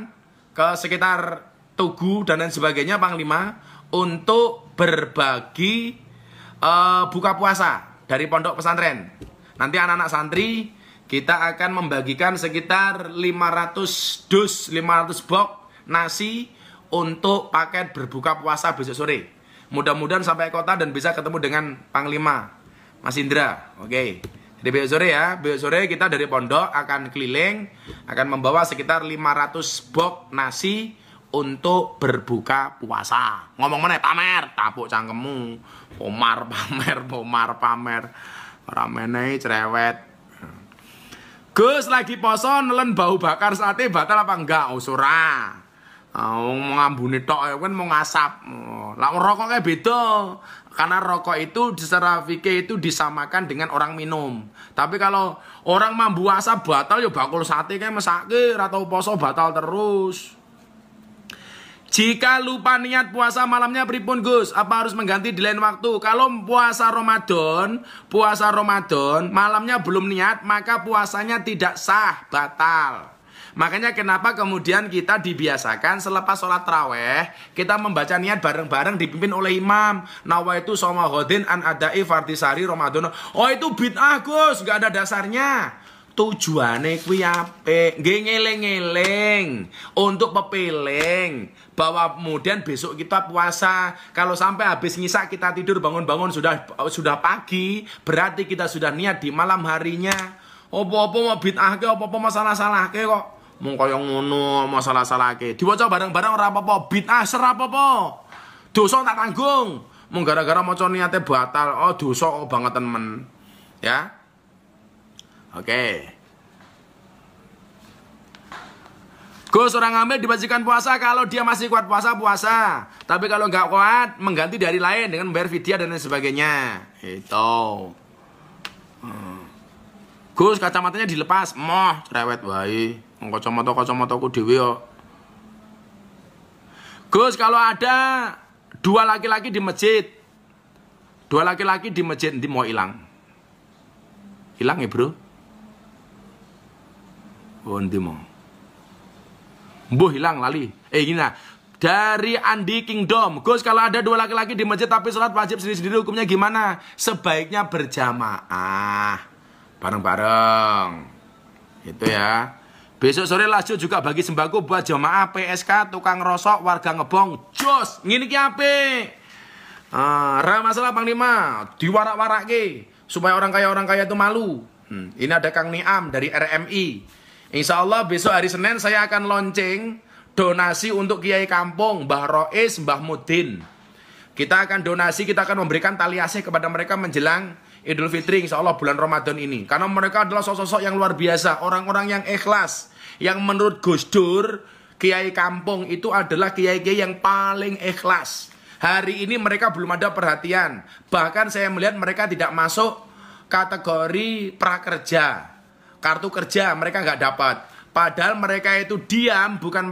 ke sekitar Tugu dan lain sebagainya Panglima untuk berbagi buka puasa dari pondok pesantren. Nanti anak-anak santri kita akan membagikan sekitar 500 dus, 500 box nasi untuk paket berbuka puasa besok sore. Mudah-mudahan sampai kota dan bisa ketemu dengan Panglima Mas Indra. Oke. Jadi besok sore ya. Besok sore kita dari pondok akan keliling, akan membawa sekitar 500 box nasi untuk berbuka puasa. Ngomong mana pamer, tapuk cangkemmu. Pomar pamer. Ramenei cerewet. Gus lagi poso nelen bau bakar sate batal apa enggak? Oh surah. Mau ngambuni tok kan mau ngasap. Lah rokok kayak beda. Karena rokok itu secara fikih itu disamakan dengan orang minum. Tapi kalau orang mambu asap batal ya bakul sate kayak mesake atau poso batal terus. Jika lupa niat puasa malamnya pripun Gus? Apa harus mengganti di lain waktu? Kalau puasa Ramadan malamnya belum niat, maka puasanya tidak sah, batal. Makanya kenapa kemudian kita dibiasakan selepas sholat taraweh kita membaca niat bareng-bareng dipimpin oleh imam. Nawaitu soma hodin an adai fardisari Ramadan. Oh itu bid'ah Gus, nggak ada dasarnya. Tujuane kuwi apik, nggih ngeling-eling untuk pepeling bahwa kemudian besok kita puasa. Kalau sampai habis ngisak kita tidur bangun-bangun sudah pagi, berarti kita sudah niat di malam harinya. Apa-apa mau bid'ah ke, apa-apa masalah-salah ke kok. Mung kaya ngono masalah-salah ke. Diwaca bareng-bareng ora apa-apa, bid'ah serap apa. Dosa tak tanggung. Mung gara-gara maca niate batal, oh dosa banget temen. Ya. Oke. Gus orang hamil diwajibkan puasa kalau dia masih kuat puasa. Tapi kalau nggak kuat mengganti dari lain dengan membayar fidyah dan lain sebagainya. Itu. Gus kacamatanya dilepas. Moh cerewet wae. Kacamata-kacamataku dhewe yo. Gus kalau ada 2 laki-laki di masjid. 2 laki-laki di masjid nanti mau hilang. Hilang ya, Bro? Oh, nanti mau. Mbuh hilang lali. Gini lah. Dari Andi Kingdom. Gus kalau ada 2 laki-laki di masjid tapi sholat wajib sendiri-sendiri hukumnya gimana? Sebaiknya berjamaah. Bareng-bareng. Itu ya. Besok sore Lasio juga bagi sembako buat jamaah PSK, tukang rosok, warga Ngebong. Jos, ngini ki apik. Masalah Panglima, diwarak-warake supaya orang kaya itu malu. Ini ada Kang Niam dari RMI. Insya Allah besok hari Senin saya akan launching donasi untuk Kiai Kampung, Mbah Rois, Mbah Mudin. Kita akan donasi, kita akan memberikan tali asih kepada mereka menjelang Idul Fitri insya Allah bulan Ramadan ini. Karena mereka adalah sosok-sosok yang luar biasa, orang-orang yang ikhlas. Yang menurut Gus Dur, Kiai Kampung itu adalah kiai-kiai yang paling ikhlas. Hari ini mereka belum ada perhatian. Bahkan saya melihat mereka tidak masuk kategori prakerja. Kartu kerja mereka nggak dapat. Padahal mereka itu diam, bukan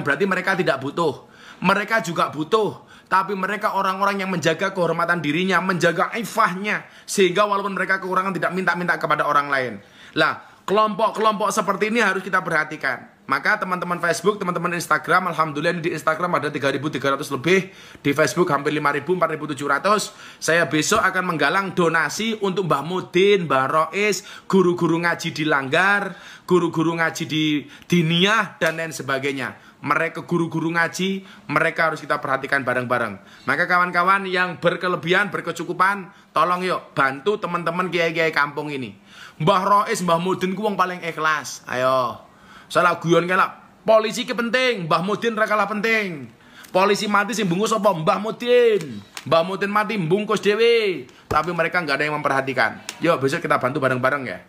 berarti mereka tidak butuh. Mereka juga butuh. Tapi mereka orang-orang yang menjaga kehormatan dirinya, menjaga ifahnya. Sehingga walaupun mereka kekurangan tidak minta-minta kepada orang lain. Lah, kelompok-kelompok seperti ini harus kita perhatikan. Maka teman-teman Facebook, teman-teman Instagram, alhamdulillah di Instagram ada 3.300 lebih, di Facebook hampir 5.000, 4.700. Saya besok akan menggalang donasi untuk Mbah Mudin, Mbah Rois, guru-guru ngaji di Langgar, guru-guru ngaji di Diniyah, dan lain sebagainya. Mereka guru-guru ngaji, mereka harus kita perhatikan bareng-bareng. Maka kawan-kawan yang berkelebihan, berkecukupan, tolong yuk bantu teman-teman kiai-kiai kampung ini. Mbah Rois, Mbah Mudin ku wong paling ikhlas. Ayo. Salah guyon kelak. Polisi ke penting, Mbah Mudin ra kalah penting. Polisi mati sing bungkus apa? Mbah Mudin. Mbah Mudin mati bungkus dewe. Tapi mereka nggak ada yang memperhatikan. Yuk besok kita bantu bareng-bareng ya.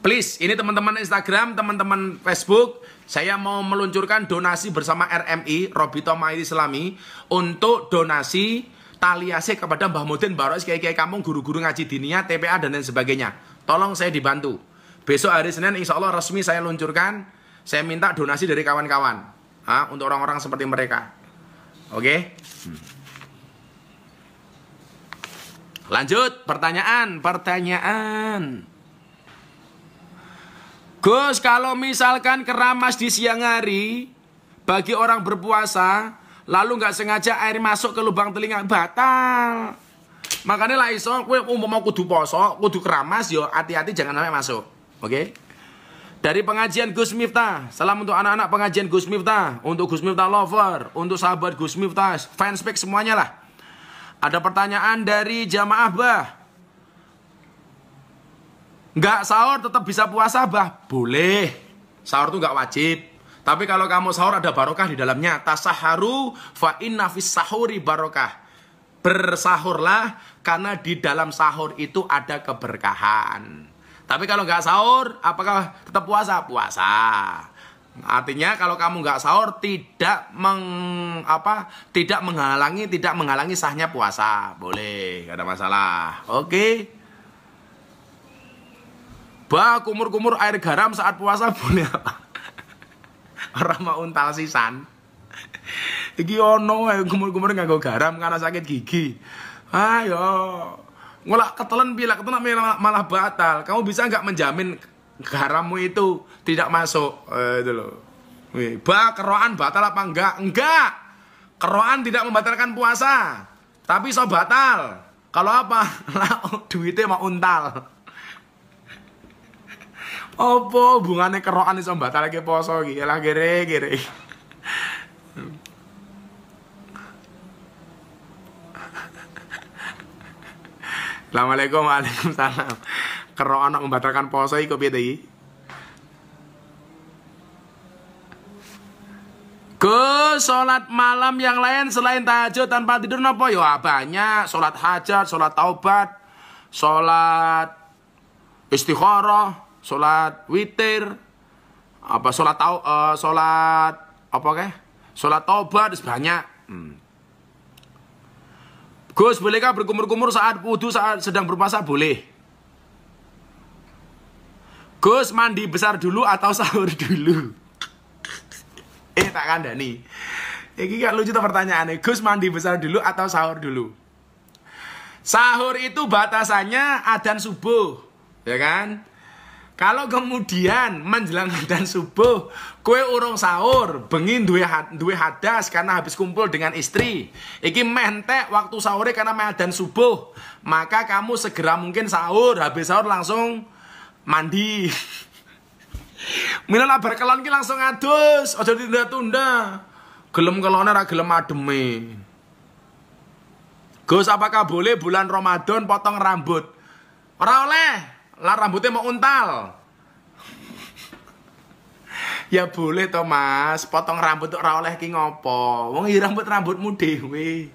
Please, ini teman-teman Instagram, teman-teman Facebook, saya mau meluncurkan donasi bersama RMI, Robito Maiti Islami, untuk donasi tali asih kepada Mbah Mudin, Mbah Rois, kiai-kiai kampung, guru-guru ngaji diniyah, TPA, dan lain sebagainya. Tolong saya dibantu. Besok hari Senin insya Allah resmi saya luncurkan. Saya minta donasi dari kawan-kawan untuk orang-orang seperti mereka. Oke? Lanjut, pertanyaan. Gus, kalau misalkan keramas di siang hari bagi orang berpuasa, lalu nggak sengaja air masuk ke lubang telinga, batal. Makanya lah iso, kowe mau kudu poso, kudu keramas, yo hati-hati jangan sampai masuk. Oke? Dari pengajian Gus Miftah, salam untuk anak-anak pengajian Gus Miftah, untuk Gus Miftah lover, untuk sahabat Gus Miftah, fanspage semuanya lah. Ada pertanyaan dari jamaah bah. Nggak sahur tetap bisa puasa bah? Boleh. Sahur itu nggak wajib. Tapi kalau kamu sahur ada barokah di dalamnya. Tasaharu fa inna fis sahuri barokah. Bersahurlah karena di dalam sahur itu ada keberkahan. Tapi kalau nggak sahur, apakah tetap puasa? Puasa. Artinya kalau kamu nggak sahur tidak menghalangi sahnya puasa. Boleh, nggak ada masalah. Oke. Bah, kumur-kumur air garam saat puasa boleh apa? Orang mau untal sisan. Iki ono kumur-kumur nganggo garam karena sakit gigi. Ayo. Ngolak ketelan malah batal. Kamu bisa nggak menjamin garammu itu tidak masuk? Itu loh. Bah, keroan batal apa enggak? Enggak. Keroan tidak membatalkan puasa. Tapi so batal. Kalau apa? Duitnya mau untal. Apa hubungannya keroan iso batalke poso iki? Lah gere-gere. Assalamualaikum, waalaikumsalam. Keroan membatalkan poso iki piye iki? Sholat malam yang lain selain tahajud tanpa tidur napa ya? Banyak. Sholat hajat, sholat taubat, sholat istikharah, sholat witir, sholat taubat banyak. Gus, bolehkah berkumur-kumur saat wudu saat sedang berpuasa? Boleh. Gus, mandi besar dulu atau sahur dulu? Tak kandani. Ini gak lucu tuh pertanyaannya. Gus, mandi besar dulu atau sahur dulu? Sahur itu batasannya adzan subuh, ya kan? Kalau kemudian menjelang adzan subuh, kue urung sahur, bengi duwe hadas karena habis kumpul dengan istri. Iki mentek waktu sahurnya karena adzan subuh. Maka kamu segera mungkin sahur, habis sahur langsung mandi. Mila berkelon ki langsung adus, aja ditunda-tunda. Gelem kelone ra gelem ademe. Gus, apakah boleh bulan Ramadan potong rambut? Ora oleh. Lah rambutnya mau untal. Ya boleh toh Mas, potong rambut tuh ora oleh ki ngopo? Wong iki rambutmu dhewe.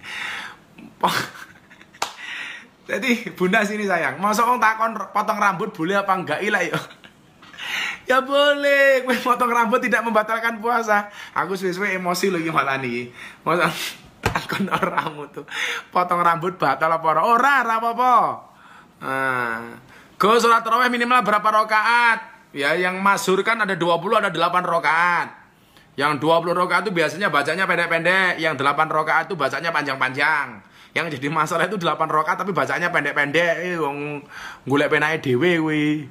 Jadi Bunda sini sayang, masa wong takon potong rambut boleh apa enggak ilah ya? Ya boleh, gue potong rambut tidak membatalkan puasa. Aku suwe-suwe emosi lagi malah nih. Masa takon orang tuh potong rambut batal apa ora? Ora apa-apa. Go sholat tarawih minimal berapa rakaat? Ya yang masyhur kan ada 20 ada 8 rakaat. Yang 20 rakaat itu biasanya bacanya pendek-pendek, yang 8 rakaat itu bacanya panjang-panjang. Yang jadi masalah itu 8 rakaat tapi bacanya pendek-pendek. Wong golek penake dhewe kuwi.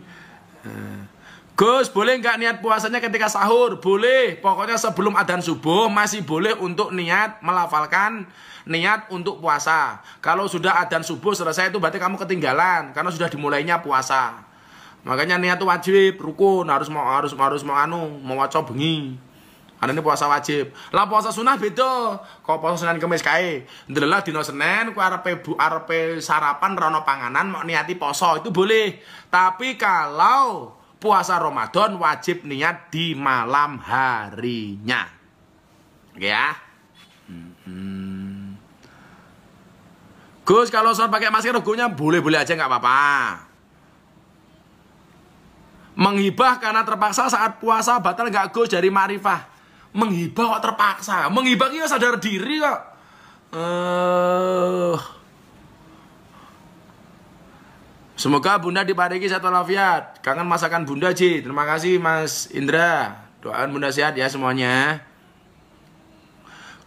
Gus, boleh nggak niat puasanya ketika sahur? Boleh, pokoknya sebelum adzan subuh masih boleh untuk niat melafalkan niat untuk puasa. Kalau sudah adzan subuh selesai itu berarti kamu ketinggalan karena sudah dimulainya puasa. Makanya niat itu wajib, rukun, harus mau waca bengi. Karena ini puasa wajib. Lah puasa sunah beda. Kok puasa Senin Kamis kae. Ndelah dina Senin ku arepe sarapan rono panganan mau niati poso itu boleh. Tapi kalau puasa Ramadan wajib niat di malam harinya. Oke ya. Gus, kalau sholat pakai masker hukumnya boleh-boleh aja nggak apa-apa. Menghibah karena terpaksa saat puasa batal nggak Gus dari ma'rifah? Menghibah kok terpaksa? Menghibah itu sadar diri kok. Semoga Bunda diparingi sehat walafiat. Kangen masakan Bunda, Ji. Terima kasih Mas Indra. Doain Bunda sehat ya semuanya.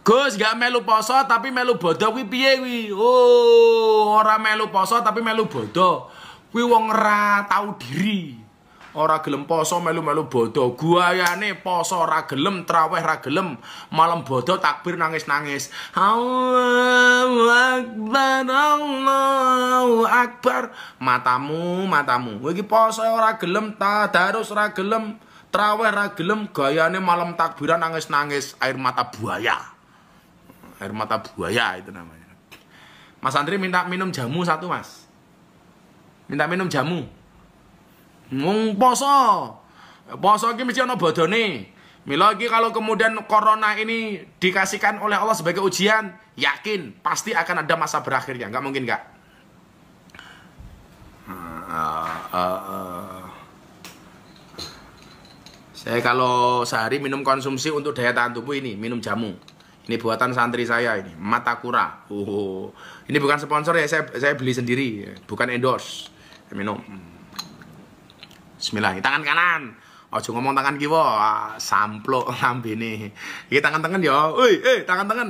Gus, gak melu poso tapi melu bodoh kuwi piye kuwi? Oh, ora melu poso tapi melu bodoh. Kuwi wong ora tau diri. Ora gelem poso melu-melu bodoh. Guayane poso ora gelem, traweh ora gelem, malam bodoh takbir nangis-nangis. Allahu Akbar, Allahu Akbar. Matamu. Kowe iki poso ora gelem, tadarus ora gelem, traweh ora gelem, gayane malam takbiran nangis-nangis, air mata buaya. Air mata buaya itu namanya. Mas Andri minta minum jamu satu, Mas. Minta minum jamu. Poso iki mesti ana bodone. Mila iki kalau kemudian corona ini dikasihkan oleh Allah sebagai ujian, yakin pasti akan ada masa berakhirnya, nggak mungkin nggak. Saya kalau sehari minum konsumsi untuk daya tahan tubuh ini, minum jamu. Ini buatan santri saya ini, Matakura. Ini bukan sponsor ya, saya beli sendiri, bukan endorse. Minum. Bismillah, tangan kanan. Ojo ngomong tangan kiwa, samplok lambene. Iki tangan-tangan ya. Tangan-tangan.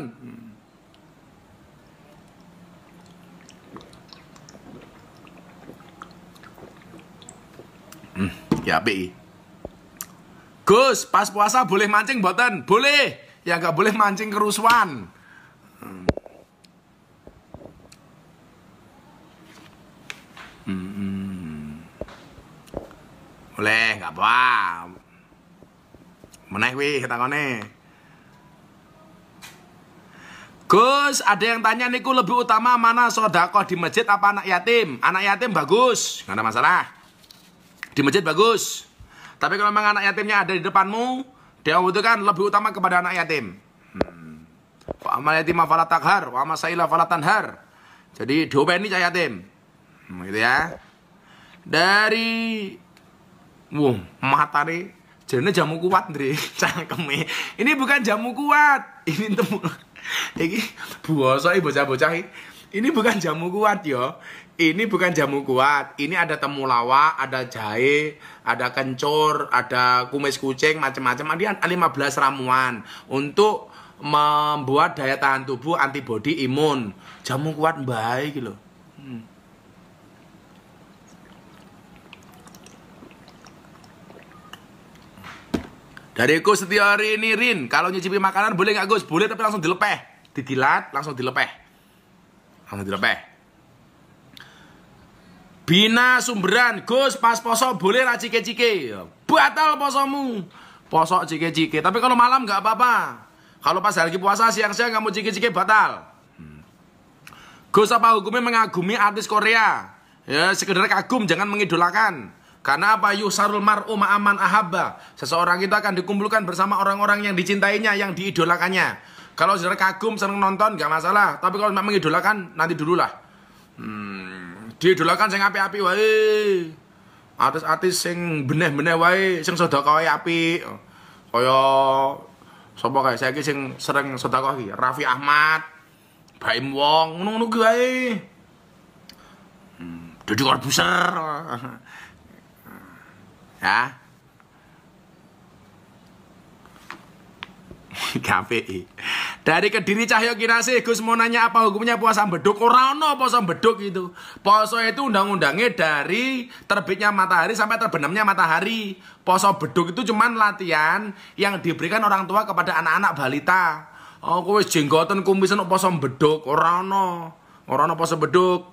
Ya apik. Gus, pas puasa boleh mancing mboten? Boleh. Ya enggak boleh mancing kerusuhan. Boleh, nggak apa. Meneh wih takone. Gus, ada yang tanya niku lebih utama mana sedekah di masjid apa anak yatim? Anak yatim bagus, nggak ada masalah. Di masjid bagus. Tapi kalau memang anak yatimnya ada di depanmu, dia membutuhkan lebih utama kepada anak yatim. Wa amal yatim fala takhar, wa amal saila fala tanhar. Jadi diopeni cah yatim. Gitu ya. Dari mata nih, jadinya jamu kuat, Ndri. Cangkeme. Ini bukan jamu kuat. Ini temu. Ini buasa bocah-bocah. Ini bukan jamu kuat yo. Ini bukan jamu kuat. Ini ada temulawak, ada jahe, ada kencur, ada kumis kucing, macam-macam. Ada 15 ramuan untuk membuat daya tahan tubuh, antibodi, imun. Jamu kuat baik gitu. Dari Gus Setiari ini Rin, kalau nyicipi makanan boleh nggak Gus? Boleh tapi langsung dilepeh, didilat langsung dilepeh, Bina Sumberan, Gus pas poso boleh lah cike-cike, batal posomu, poso cike-cike. Tapi kalau malam nggak apa-apa. Kalau pas lagi puasa siang-siang nggak mau cike-cike batal. Gus, apa hukumnya mengagumi artis Korea? Ya sekedar kagum, jangan mengidolakan. Karena apa? Yusarul mar'u ma'aman ahabba. Seseorang itu akan dikumpulkan bersama orang-orang yang dicintainya, yang diidolakannya. Kalau saudara kagum, seneng nonton, gak masalah. Tapi kalau memang mengidolakan, nanti dululah. Diidolakan sing api-api wae. Artis-artis sing benih-benih wae, sing sedekah wae api. Kaya sapa kae saiki sing sering sedekah iki? Raffi Ahmad, Baim Wong, ngono-ngono ki wae. Deddy Corbuzier. Ya. KPI. Dari Kediri Cahyo Kinasih, Gus mau nanya apa hukumnya puasa beduk? Ora ono puasa beduk itu. Puasa itu undang-undangnya dari terbitnya matahari sampai terbenamnya matahari. Puasa beduk itu cuman latihan yang diberikan orang tua kepada anak-anak balita. Oh, kowe jenggoten kumisan puasa beduk, ora ono. Ora ono puasa beduk.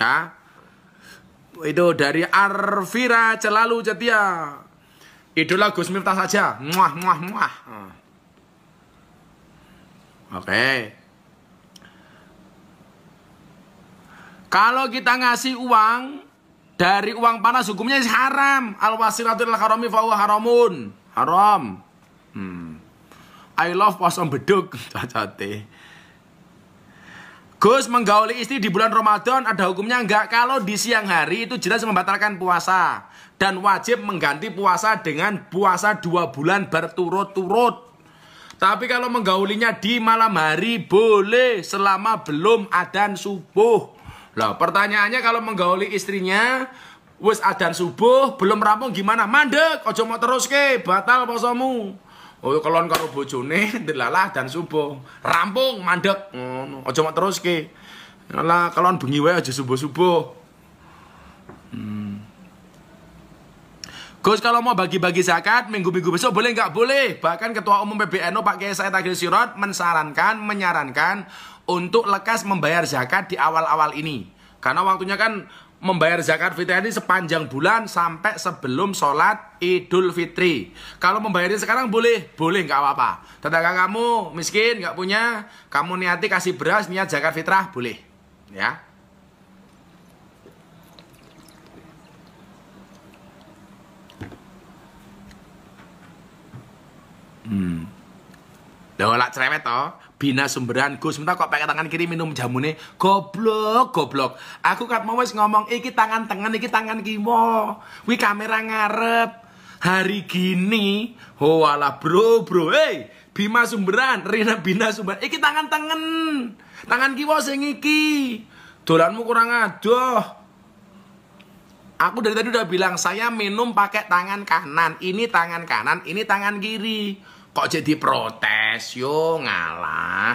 Ya. Itu dari Arvira Celalu Cetia. Idola Gus Miftah saja. Muah, muah, muah. Oke. Kalau kita ngasih uang dari uang panas hukumnya haram. Al-wasilatul harami fa huwa haramun. Haram. I love posom beduk. Cacote. Gus menggauli istri di bulan Ramadan ada hukumnya enggak? Kalau di siang hari itu jelas membatalkan puasa. Dan wajib mengganti puasa dengan puasa 2 bulan berturut-turut. Tapi kalau menggaulinya di malam hari boleh selama belum adzan subuh. Lah pertanyaannya kalau menggauli istrinya wis adzan subuh belum rampung gimana? Mandek, ojo mau terus ke, batal posomu. Oh kelon karo bojone delalah adzan subuh. Rampung mandek. Ojo mau terus ke. Lah kelon bengi wae aja subuh-subuh. Gus kalau mau bagi-bagi zakat minggu-minggu besok boleh nggak? Boleh. Bahkan Ketua Umum PBNU Pak Kiai Said Agil Sirot menyarankan untuk lekas membayar zakat di awal-awal ini. Karena waktunya kan membayar zakat fitrah ini sepanjang bulan sampai sebelum sholat Idul Fitri. Kalau membayarnya sekarang boleh nggak apa-apa. Tetangga kamu miskin nggak punya, kamu niati kasih beras niat zakat fitrah boleh, ya. Loh lak cerewet toh. Bina sumberan Gus minta kok pakai tangan kiri minum jamune. Goblok. Aku kan mau wis ngomong iki tangan tengen iki tangan kiwa. Wi kamera ngarep. Hari gini, oh alah bro. Hey, Bima sumberan, Rina Bina sumberan. Iki tangan tengen. Tangan kiwa sing iki. Dolanmu kurang adoh. Aku dari tadi udah bilang saya minum pakai tangan kanan. Ini tangan kanan, ini tangan kiri. Kok jadi protes? Yo ngalah.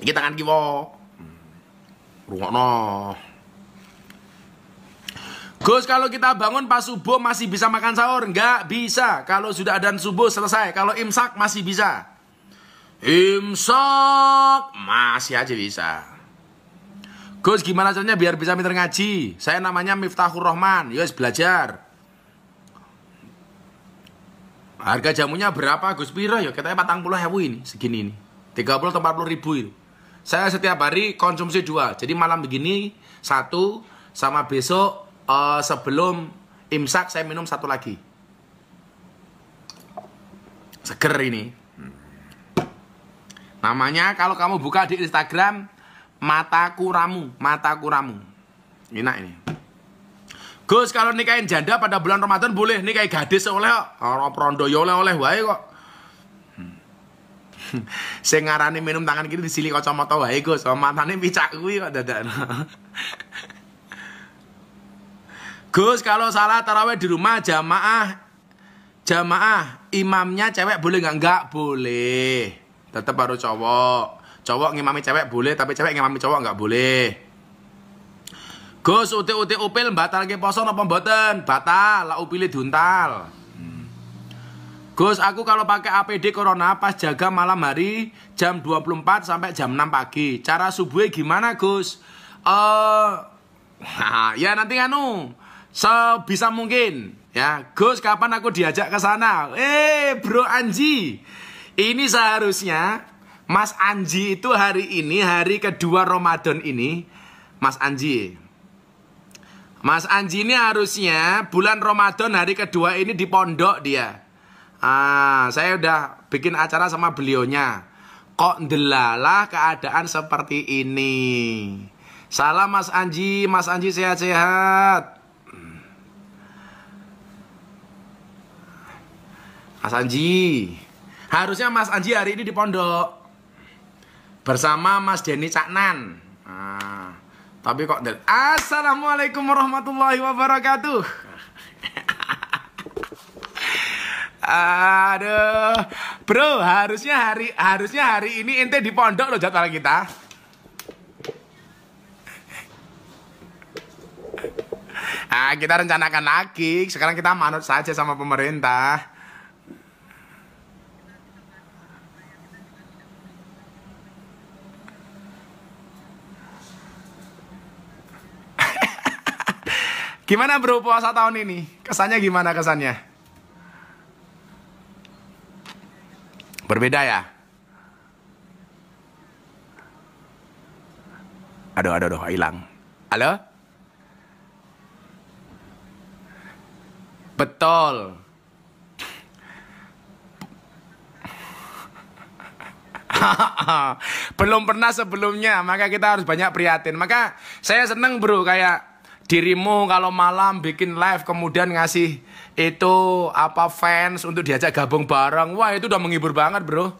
Iki tangan kiwa. Rungokno. Gus kalau kita bangun pas subuh masih bisa makan sahur? Enggak bisa. Kalau sudah adzan subuh selesai. Kalau imsak masih bisa. Imsak masih aja bisa. Gus gimana caranya biar bisa pinter ngaji? Saya namanya Miftahur Rahman. Yos belajar. Harga jamunya berapa Gus Piro? Ya katanya 40.000 ini. Segini ini 30 atau 40.000 itu. Saya setiap hari konsumsi 2. Jadi malam begini 1. Sama besok sebelum imsak saya minum 1 lagi. Seger ini. Namanya kalau kamu buka di Instagram Mataku Ramu. Enak ini. Gus kalau nikahin janda pada bulan Ramadan boleh, nikahin gadis oleh kok. Ora prondo ya oleh wae kok. Sing ngarani minum tangan kiri disili kacamata wae Gus. Matane picak kuwi kok dadak. Gus kalau salat tarawih di rumah jamaah imamnya cewek boleh nggak? Enggak boleh. Tetap harus cowok. Cowok ngimami cewek boleh, tapi cewek ngimami cowok nggak boleh. Gus uti upil batal ke poso napa mboten? Batal, lah upile diuntal. Gus aku kalau pakai APD corona pas jaga malam hari jam 24 sampai jam 6 pagi. Cara subuhnya gimana Gus? Ya nanti sebisa mungkin. Ya, Gus kapan aku diajak ke sana? Bro Anji. Ini seharusnya Mas Anji itu hari ini, hari kedua Ramadan ini, Mas Anji ini harusnya bulan Ramadan hari kedua ini di pondok dia. Saya udah bikin acara sama beliaunya. Kok ndelalah keadaan seperti ini. Salam Mas Anji sehat-sehat. Mas Anji, harusnya Mas Anji hari ini di pondok bersama Mas Denny Caknan. Tapi kok Assalamualaikum warahmatullahi wabarakatuh. Aduh, bro, harusnya hari ini ente di pondok loh jadwal kita. Kita rencanakan lagi. Sekarang kita manut saja sama pemerintah. Gimana bro puasa tahun ini? Kesannya gimana kesannya? Berbeda ya? Aduh, hilang. Halo? Betul. Belum pernah sebelumnya, maka kita harus banyak prihatin. Maka saya seneng bro, kayak dirimu kalau malam bikin live kemudian ngasih itu apa fans untuk diajak gabung bareng. Wah, itu udah menghibur banget, bro.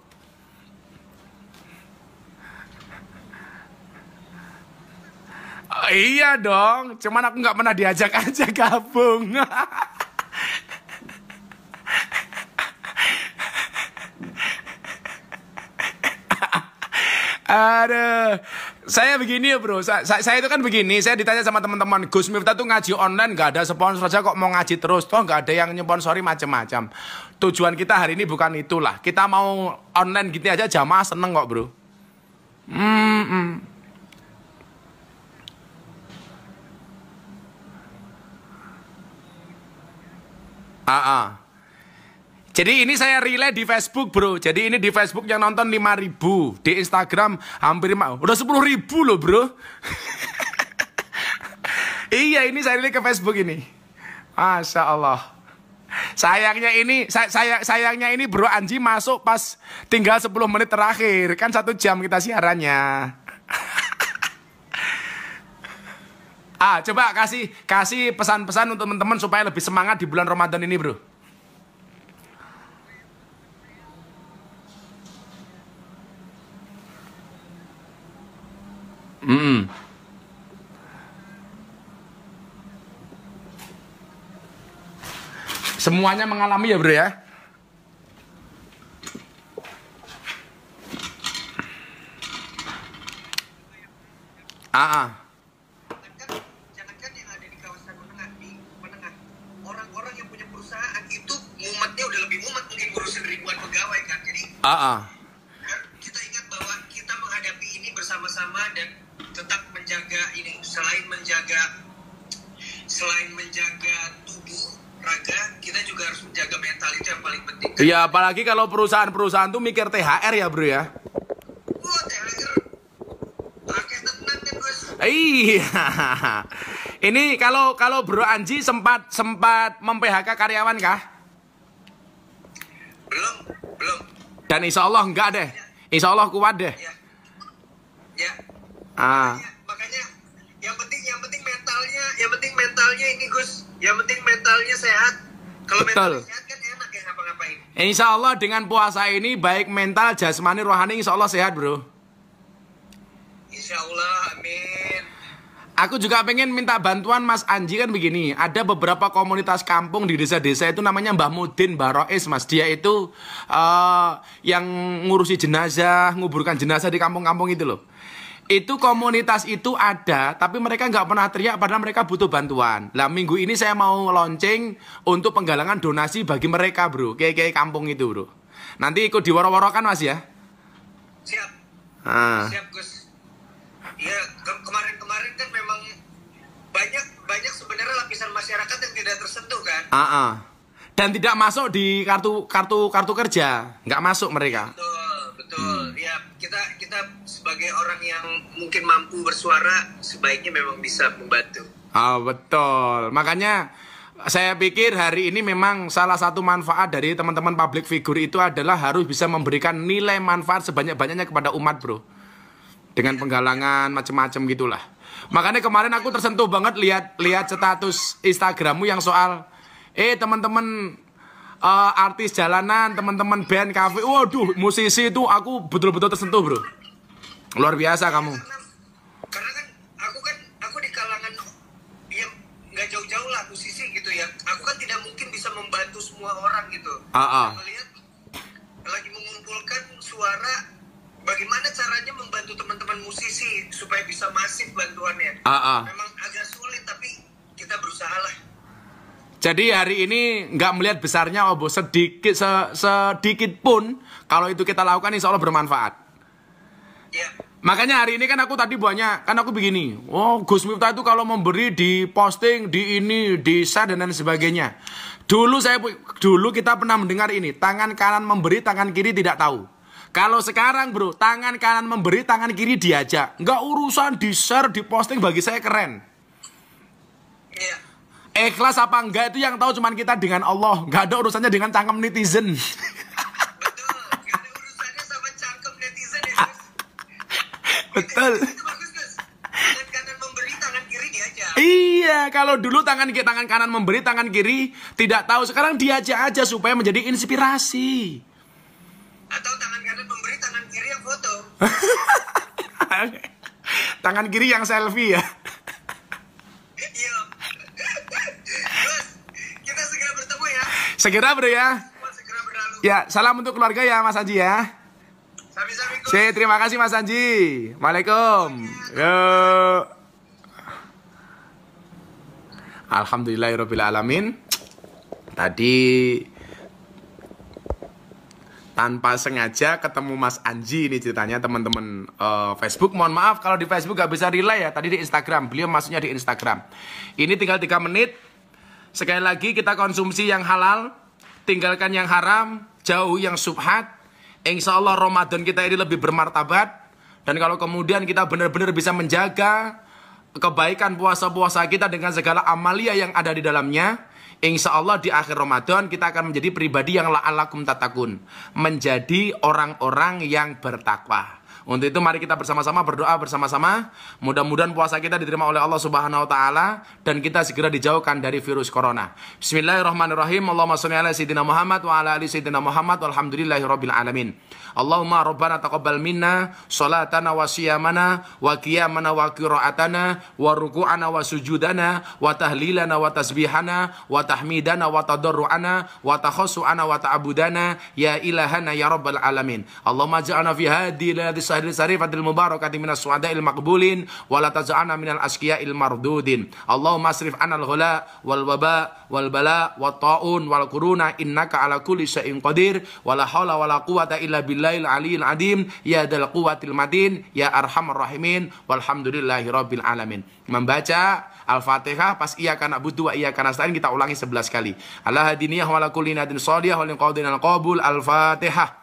Iya dong, cuman aku nggak pernah diajak aja gabung. Aduh, saya begini ya bro, saya itu kan begini, saya ditanya sama teman-teman, Gus Miftah tuh ngaji online, nggak ada sponsor aja kok mau ngaji terus, toh nggak ada yang nyponsori macam-macam. Tujuan kita hari ini bukan itulah, kita mau online gitu aja jamaah seneng kok bro. Jadi ini saya relay di Facebook bro. Jadi ini di Facebook yang nonton 5.000, di Instagram hampir udah 10.000 loh bro. Iya, ini saya relay ke Facebook ini. Masya Allah. Sayangnya ini bro Anji masuk pas tinggal 10 menit terakhir. Kan 1 jam kita siarannya. Coba kasih pesan-pesan untuk teman-teman supaya lebih semangat di bulan Ramadan ini bro. Semuanya mengalami ya bro ya. Jangankan yang ada di kawasan menengah, orang-orang yang punya perusahaan itu mumetnya udah lebih mumet, mungkin ngurusin ribuan pegawai kan. Jadi kita ingat bahwa kita menghadapi ini bersama-sama dan tetap menjaga ini, selain menjaga tubuh raga, kita juga harus menjaga mental, itu yang paling penting kan? Iya, apalagi kalau perusahaan tuh mikir THR ya bro ya. THR pakai tenang kan Gus. Iya. Ini kalau bro Anji sempat mem-PHK karyawan kah? Belum. Dan insya Allah enggak deh. Insya Allah kuat deh. Ya. Makanya yang penting mentalnya ini Gus. Yang penting mentalnya sehat. Kalau mentalnya sehat kan enak ya ngapa-ngapain. Insya Allah dengan puasa ini baik mental, jasmani, rohani insya Allah sehat bro. Insya Allah, amin. Aku juga pengen minta bantuan Mas Anji kan begini. Ada beberapa komunitas kampung di desa-desa itu namanya Mbah Mudin, Mbah Rois mas. Dia itu yang ngurusi jenazah, nguburkan jenazah di kampung-kampung itu loh. Itu komunitas itu ada, tapi mereka nggak pernah teriak padahal mereka butuh bantuan. Lah minggu ini saya mau launching untuk penggalangan donasi bagi mereka bro, kayak kampung itu bro. Nanti ikut diworo-worokan mas ya. Siap. Siap Gus. Ya kemarin kan memang banyak sebenarnya lapisan masyarakat yang tidak tersentuh kan. Dan tidak masuk di kartu kerja, nggak masuk mereka. Betul. Ya kita sebagai orang yang mungkin mampu bersuara sebaiknya memang bisa membantu. Betul. Makanya saya pikir hari ini memang salah satu manfaat dari teman-teman public figure itu adalah harus bisa memberikan nilai manfaat sebanyak-banyaknya kepada umat bro. Dengan penggalangan macam-macam gitulah. Makanya kemarin aku tersentuh banget lihat status Instagrammu yang soal teman-teman artis jalanan, teman-teman band, kafe, waduh, musisi itu aku betul-betul tersentuh bro. Luar biasa kamu. Karena kan aku kan Melihat lagi mengumpulkan suara bagaimana caranya membantu teman-teman musisi supaya bisa masif bantuannya. Memang agak sulit tapi kita berusaha lah. Jadi hari ini nggak melihat besarnya Obo, sedikit sedikit pun kalau itu kita lakukan insya Allah bermanfaat. Ya. Makanya hari ini kan aku tadi banyak, kan aku begini, oh Gus Miftah itu kalau memberi di posting, di ini, di share dan lain sebagainya. Dulu kita pernah mendengar ini, tangan kanan memberi, tangan kiri tidak tahu. Kalau sekarang bro, tangan kanan memberi, tangan kiri diajak. Nggak urusan di share, di posting, bagi saya keren. Iya. Ikhlas apa enggak itu yang tahu cuman kita dengan Allah. Nggak ada urusannya dengan cangkem netizen. Betul, nggak ada urusannya sama cangkem netizen ya Gus. Betul. Itu bagus Gus. Tangan kanan memberi, tangan kiri diajak. Iya, kalau dulu tangan kanan memberi, tangan kiri tidak tahu. Sekarang diajak aja supaya menjadi inspirasi. Atau tangan kanan memberi, tangan kiri yang foto. Tangan kiri yang selfie ya. Iya. Gus, kita segera bertemu ya. Segera bro ya. Semua segera berlalu. Ya, salam untuk keluarga ya Mas Anji ya. Sami-sami Gus. Terima kasih Mas Anji. Waalaikumsalam. Yo. Alhamdulillahirrabbilalamin. Tadi tanpa sengaja ketemu Mas Anji ini ceritanya teman-teman Facebook. Mohon maaf kalau di Facebook gak bisa relay ya. Tadi di Instagram, beliau masuknya di Instagram. Ini tinggal 3 menit. Sekali lagi kita konsumsi yang halal, tinggalkan yang haram, jauh yang subhat. Insya Allah Ramadan kita ini lebih bermartabat. Dan kalau kemudian kita benar-benar bisa menjaga kebaikan puasa-puasa kita dengan segala amalia yang ada di dalamnya, insya Allah di akhir Ramadan kita akan menjadi pribadi yang la'alakum tatakun, menjadi orang-orang yang bertakwa. Untuk itu mari kita bersama-sama berdoa bersama-sama. Mudah-mudahan puasa kita diterima oleh Allah Subhanahu wa taala dan kita segera dijauhkan dari virus corona. Bismillahirrahmanirrahim. Allahumma shalli ala sayyidina Muhammad wa ala ali sayyidina Muhammad walhamdulillahirabbil alamin. Allahumma rabbana taqabbal minna salatana wa siyamana wa qiyamana wa qira'atana wa ruku'ana wa sujudana wa tahlilana wa tasbihana wa tahmidana wa tadarru'ana wa takhassu'ana wa ta'budana ya ilahana ya rabbal alamin. Allahumma ja'alna fi hadhihi sahri sarifatil mubarakati minas su'ada'il maqbulin wa la taj'alna minal asqiya'il mardudin. Allahumma asrif 'anal ghala wal waba wal bala wat ta'un wal quruna innaka ala kulli syai'in qadir wa la haula wa la quwata illa billahil aliyil adim ya dzal quwwatil matin ya arhamar rahimin walhamdulillahi rabbil alamin. Membaca Al-Fatihah pas iyyaka na'budu wa iyyaka nasta'in kita ulangi 11 kali. Ala hadiniyah wa la kulli nadin shalih wa lin qadinal qabul. Al-Fatihah.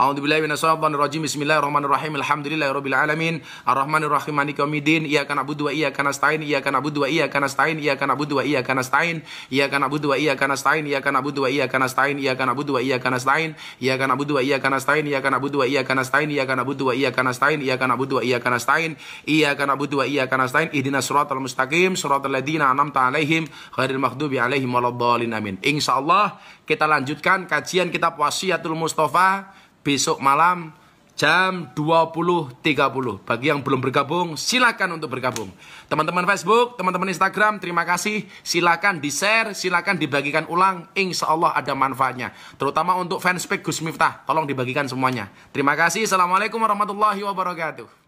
A'udzubillahi minasyaitonir rajim. Bismillahirrahmanirrahim. Alhamdulillahirabbil alamin. Arrahmanirrahim. Maliki yaumiddin. Iyyaka na'budu wa iyyaka nasta'in. Iyyaka na'budu wa iyyaka nasta'in. Iyyaka na'budu wa iyyaka nasta'in. Iyyaka na'budu wa iyyaka nasta'in. Iyyaka na'budu wa iyyaka nasta'in. Iyyaka na'budu wa iyyaka nasta'in. Iyyaka na'budu wa iyyaka nasta'in. Iyyaka na'budu wa iyyaka nasta'in. Iyyaka na'budu wa iyyaka nasta'in. Iyyaka na'budu wa iyyaka nasta'in. Iyyaka na'budu wa iyyaka nasta'in. Ihdinas siratal mustaqim, siratal ladzina an'amta 'alaihim ghairil maghdubi 'alaihim waladdallin. Amin. Insyaallah kita lanjutkan kajian kitab Wasiyatul Mustafa besok malam jam 20.30. Bagi yang belum bergabung, silakan untuk bergabung. Teman-teman Facebook, teman-teman Instagram, terima kasih. Silakan di-share, silakan dibagikan ulang. Insya Allah ada manfaatnya. Terutama untuk fanspage Gus Miftah, tolong dibagikan semuanya. Terima kasih. Assalamualaikum warahmatullahi wabarakatuh.